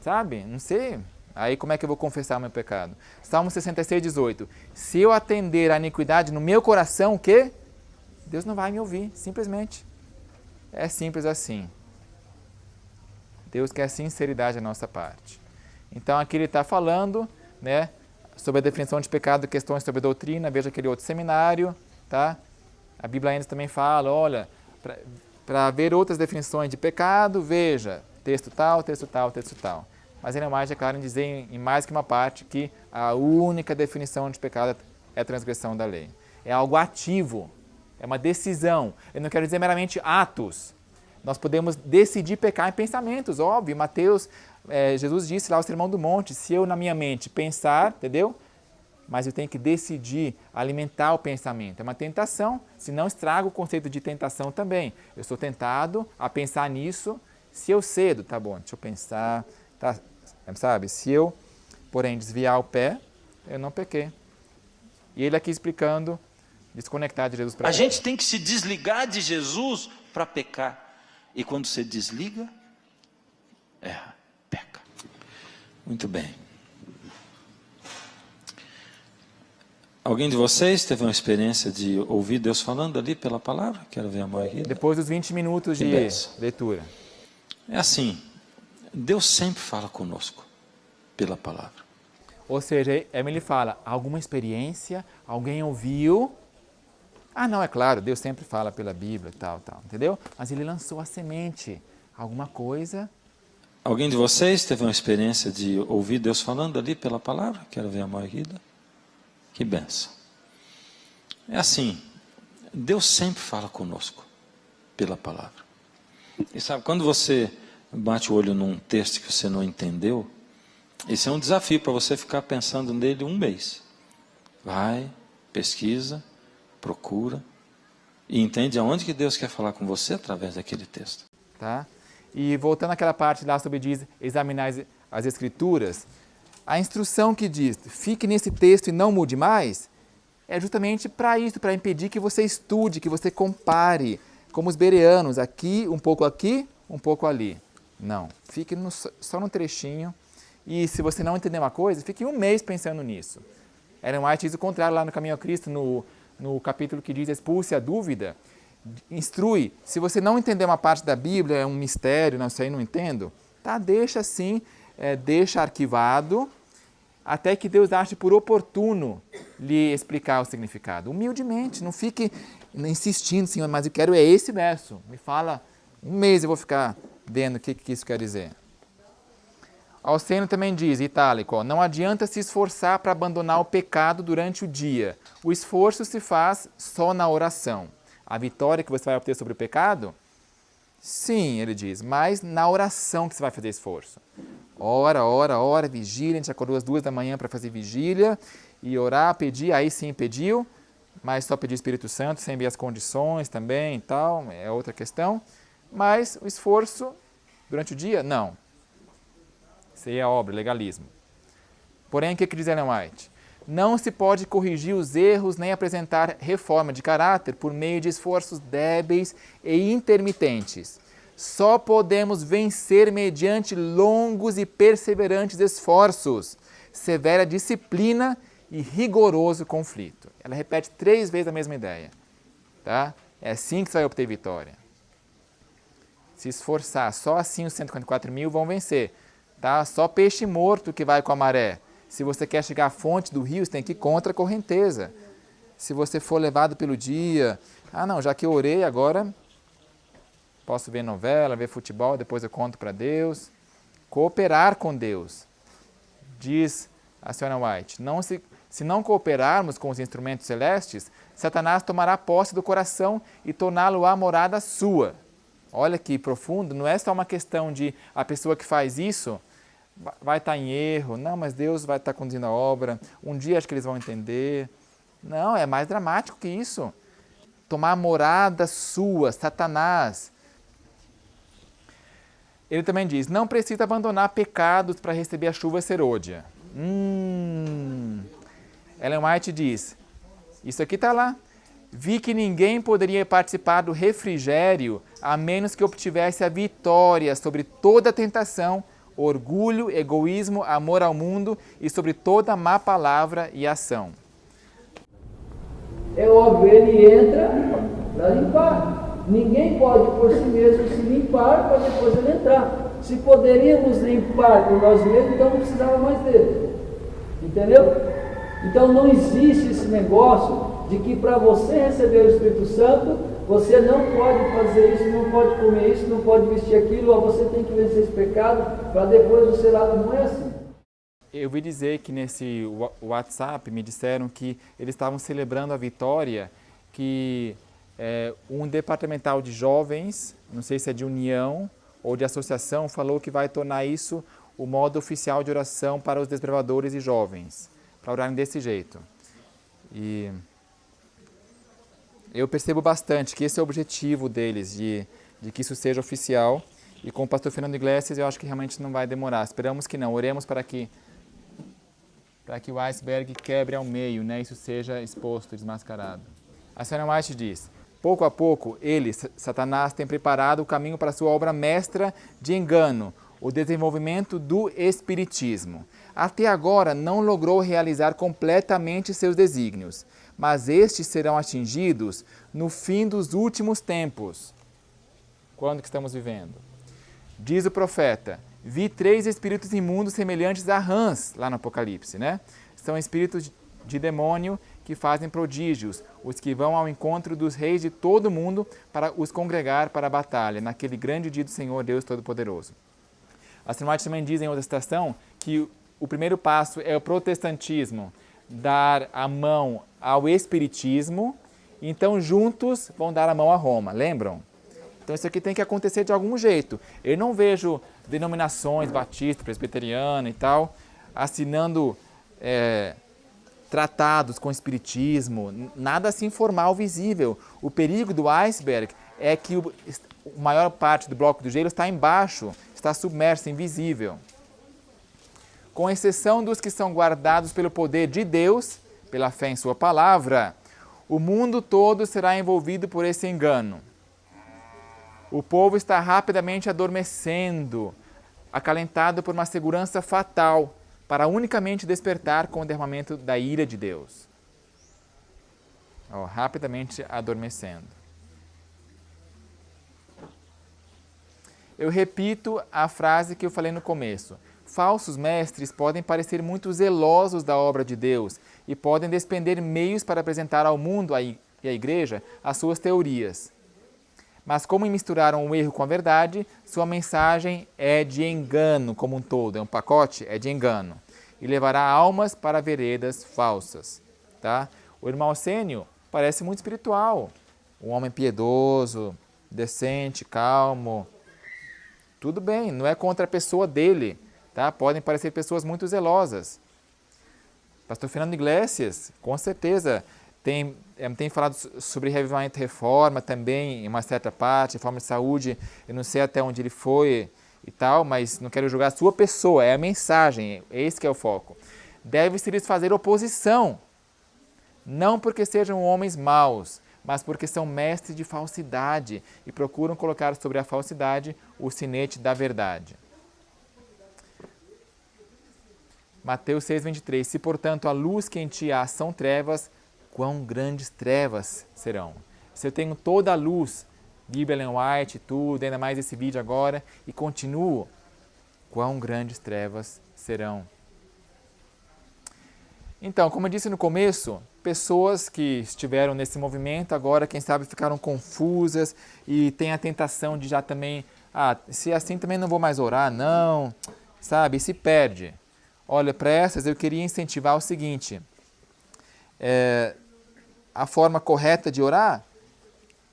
Sabe? Não sei. Aí como é que eu vou confessar o meu pecado? Salmo 66, 18. Se eu atender a iniquidade no meu coração, o quê? Deus não vai me ouvir, simplesmente. É simples assim. Deus quer sinceridade da nossa parte. Então aqui ele está falando, né, sobre a definição de pecado, questões sobre doutrina, veja aquele outro seminário, tá? A Bíblia ainda também fala, olha, para ver outras definições de pecado, veja, texto tal, texto tal, texto tal. Mas Ellen White é claro em dizer em mais que uma parte que a única definição de pecado é a transgressão da lei. É algo ativo, é uma decisão. Eu não quero dizer meramente atos. Nós podemos decidir pecar em pensamentos, óbvio. Mateus, Jesus disse lá no Sermão do Monte, se eu na minha mente pensar, entendeu? Mas eu tenho que decidir alimentar o pensamento. É uma tentação, senão estraga o conceito de tentação também. Eu sou tentado a pensar nisso, se eu cedo, tá bom, deixa eu pensar, tá, sabe? Se eu, porém, desviar o pé, eu não pequei. E ele aqui explicando, desconectar de Jesus para A gente tem que se desligar de Jesus para pecar. E quando você desliga, peca. Muito bem. Alguém de vocês teve uma experiência de ouvir Deus falando ali pela palavra? Quero ver a mão aqui. Depois dos 20 minutos de leitura. É assim, Deus sempre fala conosco pela palavra. Ou seja, Emily fala, alguma experiência, alguém ouviu? Ah, não, é claro, Deus sempre fala pela Bíblia e tal, entendeu? Mas ele lançou a semente, alguma coisa. Alguém de vocês teve uma experiência de ouvir Deus falando ali pela palavra? Quero ver a mão erguida. Que benção. É assim, Deus sempre fala conosco pela palavra. E sabe, quando você bate o olho num texto que você não entendeu, esse é um desafio para você ficar pensando nele um mês. Vai, pesquisa, procura e entende aonde que Deus quer falar com você através daquele texto. Tá? E voltando àquela parte lá sobre diz examinar as Escrituras, a instrução que diz, fique nesse texto e não mude mais, é justamente para isso, para impedir que você estude, que você compare, como os bereanos, aqui, um pouco ali. Não, fique só no trechinho, e se você não entender uma coisa, fique um mês pensando nisso. Ellen White diz o contrário lá no Caminho a Cristo, no capítulo que diz expulse a dúvida, instrui, se você não entender uma parte da Bíblia, é um mistério, não sei, não entendo, tá, deixa assim, deixa arquivado, até que Deus ache por oportuno lhe explicar o significado. Humildemente, não fique insistindo, Senhor, mas eu quero esse verso. Me fala, um mês eu vou ficar vendo o que isso quer dizer. Alceno também diz, itálico, não adianta se esforçar para abandonar o pecado durante o dia. O esforço se faz só na oração. A vitória que você vai obter sobre o pecado? Sim, ele diz, mas na oração que você vai fazer esforço. Ora, vigília, a gente acordou às 2 da manhã para fazer vigília e orar, pedir, aí sim pediu, mas só pedir o Espírito Santo, sem ver as condições também e tal, é outra questão. Mas o esforço durante o dia, não. Isso aí é obra, legalismo. Porém, o que diz Ellen White? Não se pode corrigir os erros nem apresentar reforma de caráter por meio de esforços débeis e intermitentes. Só podemos vencer mediante longos e perseverantes esforços, severa disciplina e rigoroso conflito. Ela repete 3 vezes a mesma ideia. Tá? É assim que você vai obter vitória. Se esforçar, só assim os 144 mil vão vencer. Tá? Só peixe morto que vai com a maré. Se você quer chegar à fonte do rio, você tem que ir contra a correnteza. Se você for levado pelo dia, não, já que eu orei, agora posso ver novela, ver futebol, depois eu conto para Deus. Cooperar com Deus. Diz a senhora White, se não cooperarmos com os instrumentos celestes, Satanás tomará posse do coração e torná-lo a morada sua. Olha que profundo, não é só uma questão de a pessoa que faz isso vai estar em erro, não, mas Deus vai estar conduzindo a obra, um dia acho que eles vão entender. Não, é mais dramático que isso. Tomar a morada sua, Satanás. Ele também diz, não precisa abandonar pecados para receber a chuva serôdia. Ellen White diz, isso aqui está lá. Vi que ninguém poderia participar do refrigério a menos que obtivesse a vitória sobre toda tentação, orgulho, egoísmo, amor ao mundo e sobre toda má palavra e ação. É óbvio, ele entra para limpar. Ninguém pode por si mesmo se limpar para depois ele entrar. Se poderíamos limpar por nós mesmos, então não precisava mais dele. Entendeu? Então não existe esse negócio de que para você receber o Espírito Santo, você não pode fazer isso, não pode comer isso, não pode vestir aquilo, ou você tem que vencer esse pecado para depois você lá. Não é assim. Eu ouvi dizer que nesse WhatsApp me disseram que eles estavam celebrando a vitória que um departamental de jovens, não sei se é de união ou de associação, falou que vai tornar isso o modo oficial de oração para os desbravadores e jovens, para orarem desse jeito. E eu percebo bastante que esse é o objetivo deles, de que isso seja oficial. E com o pastor Fernando Iglesias, eu acho que realmente não vai demorar. Esperamos que não. Oremos para que o iceberg quebre ao meio, né? Isso seja exposto, desmascarado. A senhora White diz: pouco a pouco, ele, Satanás, tem preparado o caminho para a sua obra mestra de engano, o desenvolvimento do espiritismo. Até agora não logrou realizar completamente seus desígnios, mas estes serão atingidos no fim dos últimos tempos. Quando que estamos vivendo? Diz o profeta: vi 3 espíritos imundos semelhantes a rãs, lá no Apocalipse, né? São espíritos de demônio que fazem prodígios, os que vão ao encontro dos reis de todo o mundo para os congregar para a batalha, naquele grande dia do Senhor Deus Todo-Poderoso. As White também dizem em outra citação que o primeiro passo é o protestantismo, dar a mão ao espiritismo, então juntos vão dar a mão a Roma, lembram? Então isso aqui tem que acontecer de algum jeito. Eu não vejo denominações batista, presbiteriana e tal, assinando tratados com espiritismo, nada assim formal, visível. O perigo do iceberg é que a maior parte do bloco do gelo está embaixo, está submerso, invisível. Com exceção dos que são guardados pelo poder de Deus, pela fé em sua palavra, o mundo todo será envolvido por esse engano. O povo está rapidamente adormecendo, acalentado por uma segurança fatal, para unicamente despertar com o derramamento da ira de Deus. Rapidamente adormecendo. Eu repito a frase que eu falei no começo. Falsos mestres podem parecer muito zelosos da obra de Deus e podem despender meios para apresentar ao mundo e à igreja as suas teorias. Mas como misturaram o erro com a verdade, sua mensagem é de engano como um todo, é um pacote, é de engano. E levará almas para veredas falsas. Tá? O irmão Arsênio parece muito espiritual, um homem piedoso, decente, calmo. Tudo bem, não é contra a pessoa dele, tá? Podem parecer pessoas muito zelosas. Pastor Fernando Iglesias, com certeza, tem falado sobre revivimento e reforma também, em uma certa parte, reforma de saúde, eu não sei até onde ele foi e tal, mas não quero julgar a sua pessoa, é a mensagem, é esse que é o foco. Deve-se lhes fazer oposição, não porque sejam homens maus, mas porque são mestres de falsidade e procuram colocar sobre a falsidade o sinete da verdade. Mateus 6,23. Se, portanto, a luz que em ti há são trevas, quão grandes trevas serão. Se eu tenho toda a luz, Bíblia Ellen White, tudo, ainda mais esse vídeo agora, e continuo, quão grandes trevas serão. Então, como eu disse no começo, pessoas que estiveram nesse movimento agora, quem sabe, ficaram confusas e têm a tentação de já também, se assim também não vou mais orar, não, sabe, e se perde. Olha, para essas eu queria incentivar o seguinte, a forma correta de orar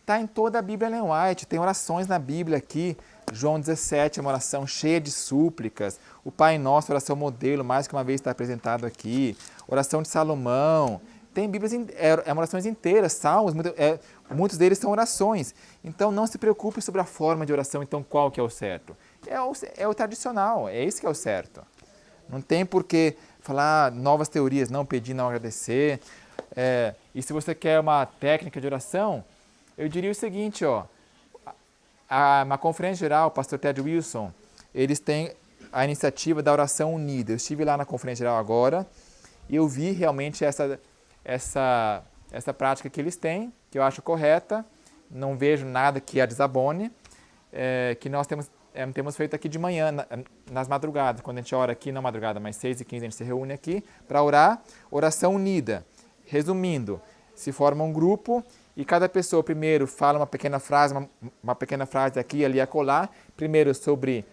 está em toda a Bíblia Ellen White, tem orações na Bíblia aqui, João 17 é uma oração cheia de súplicas, o Pai Nosso, oração modelo, mais que uma vez está apresentado aqui, oração de Salomão, tem Bíblias, orações inteiras, salmos, muitos deles são orações. Então não se preocupe sobre a forma de oração, então qual que é o certo? É o tradicional, é esse que é o certo. Não tem por que falar novas teorias, não pedir, não agradecer. E se você quer uma técnica de oração, eu diria o seguinte, uma conferência geral, o pastor Ted Wilson, eles têm a iniciativa da oração unida. Eu estive lá na conferência geral agora e eu vi realmente essa prática que eles têm, que eu acho correta, não vejo nada que a desabone, que nós temos temos feito aqui de manhã, nas madrugadas, quando a gente ora aqui, não madrugada, mas 6h15 a gente se reúne aqui para orar, oração unida. Resumindo, se forma um grupo e cada pessoa primeiro fala uma pequena frase, uma pequena frase aqui, ali, acolá, primeiro sobre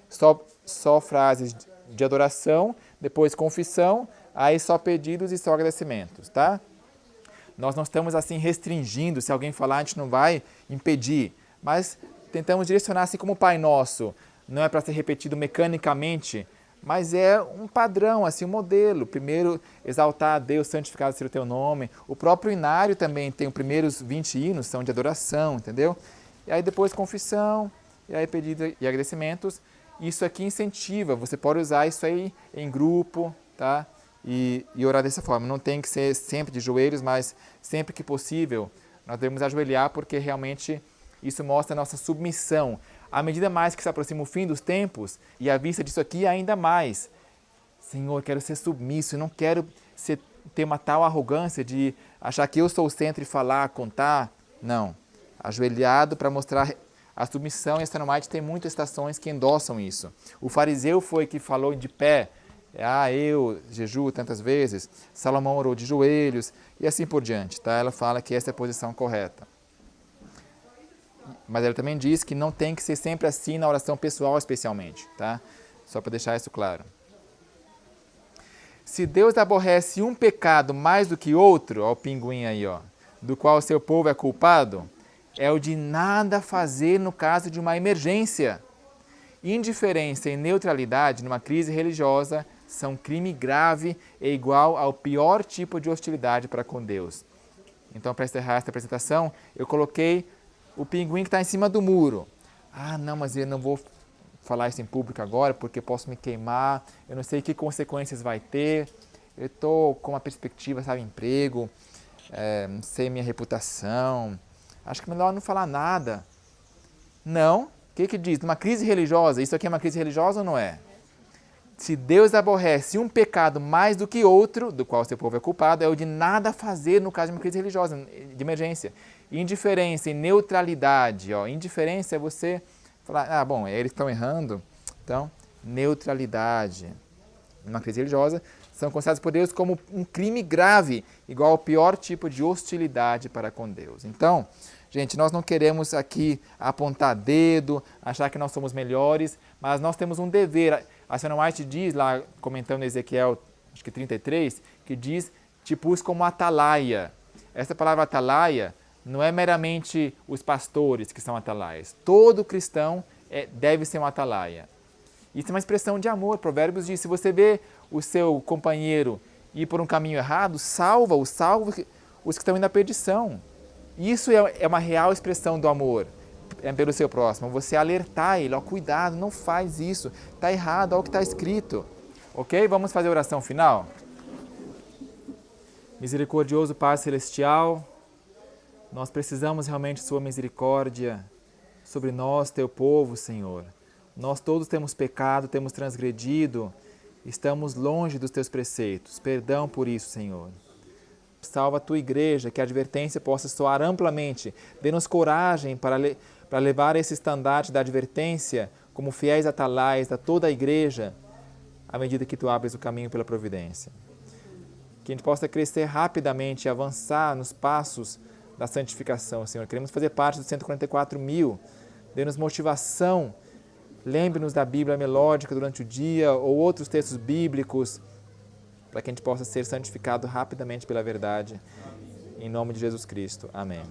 só frases de adoração, depois confissão, aí só pedidos e só agradecimentos, tá? Nós não estamos assim restringindo, se alguém falar a gente não vai impedir, mas tentamos direcionar assim como o Pai Nosso, não é para ser repetido mecanicamente, mas é um padrão, assim, um modelo. Primeiro, exaltar a Deus, santificado seja o teu nome. O próprio inário também tem os primeiros 20 hinos, são de adoração, entendeu? E aí depois confissão, e aí pedido e agradecimentos. Isso aqui incentiva, você pode usar isso aí em grupo, tá? E orar dessa forma. Não tem que ser sempre de joelhos, mas sempre que possível, nós devemos ajoelhar, porque realmente isso mostra a nossa submissão. À medida mais que se aproxima o fim dos tempos, e à vista disso aqui ainda mais, Senhor, quero ser submisso, não quero ter uma tal arrogância de achar que eu sou o centro e falar, contar. Não, ajoelhado para mostrar a submissão, e a Stand White tem muitas estações que endossam isso. O fariseu foi que falou de pé, eu jejuo tantas vezes, Salomão orou de joelhos, e assim por diante, tá? Ela fala que essa é a posição correta. Mas ela também diz que não tem que ser sempre assim na oração pessoal especialmente, tá? Só para deixar isso claro. Se Deus aborrece um pecado mais do que outro, ó o pinguim aí, ó, do qual o seu povo é culpado, é o de nada fazer no caso de uma emergência. Indiferença e neutralidade numa crise religiosa são crime grave e igual ao pior tipo de hostilidade para com Deus. Então, para encerrar esta apresentação, eu coloquei o pinguim que está em cima do muro. Não, mas eu não vou falar isso em público agora porque posso me queimar, eu não sei que consequências vai ter, eu estou com uma perspectiva, sabe, emprego, não sei minha reputação, acho que é melhor não falar nada. Não, o que diz? Numa crise religiosa, isso aqui é uma crise religiosa ou não é? Se Deus aborrece um pecado mais do que outro, do qual seu povo é culpado, é o de nada fazer no caso de uma crise religiosa, de emergência. Indiferença e neutralidade. Indiferença é você falar, bom, eles estão errando, então, neutralidade. Numa crise religiosa, são considerados por Deus como um crime grave, igual ao pior tipo de hostilidade para com Deus. Então, gente, nós não queremos aqui apontar dedo, achar que nós somos melhores, mas nós temos um dever. A Ellen White diz lá, comentando Ezequiel, acho que 33, que diz, te pus como atalaia. Essa palavra atalaia não é meramente os pastores que são atalaias. Todo cristão deve ser um atalaia. Isso é uma expressão de amor. Provérbios diz, se você vê o seu companheiro ir por um caminho errado, salva os que estão indo à perdição. Isso é uma real expressão do amor pelo seu próximo. Você alertar ele, cuidado, não faz isso, está errado, olha o que está escrito. Ok? Vamos fazer a oração final? Misericordioso Pai Celestial, nós precisamos realmente de sua misericórdia sobre nós, teu povo, Senhor. Nós todos temos pecado, temos transgredido, estamos longe dos teus preceitos. Perdão por isso, Senhor. Salva a tua igreja, que a advertência possa soar amplamente. Dê-nos coragem para levar esse estandarte da advertência como fiéis atalaias a toda a igreja, à medida que tu abres o caminho pela providência. Que a gente possa crescer rapidamente e avançar nos passos da santificação, Senhor. Queremos fazer parte dos 144.000. Dê-nos motivação. Lembre-nos da Bíblia melódica durante o dia ou outros textos bíblicos, para que a gente possa ser santificado rapidamente pela verdade. Em nome de Jesus Cristo. Amém.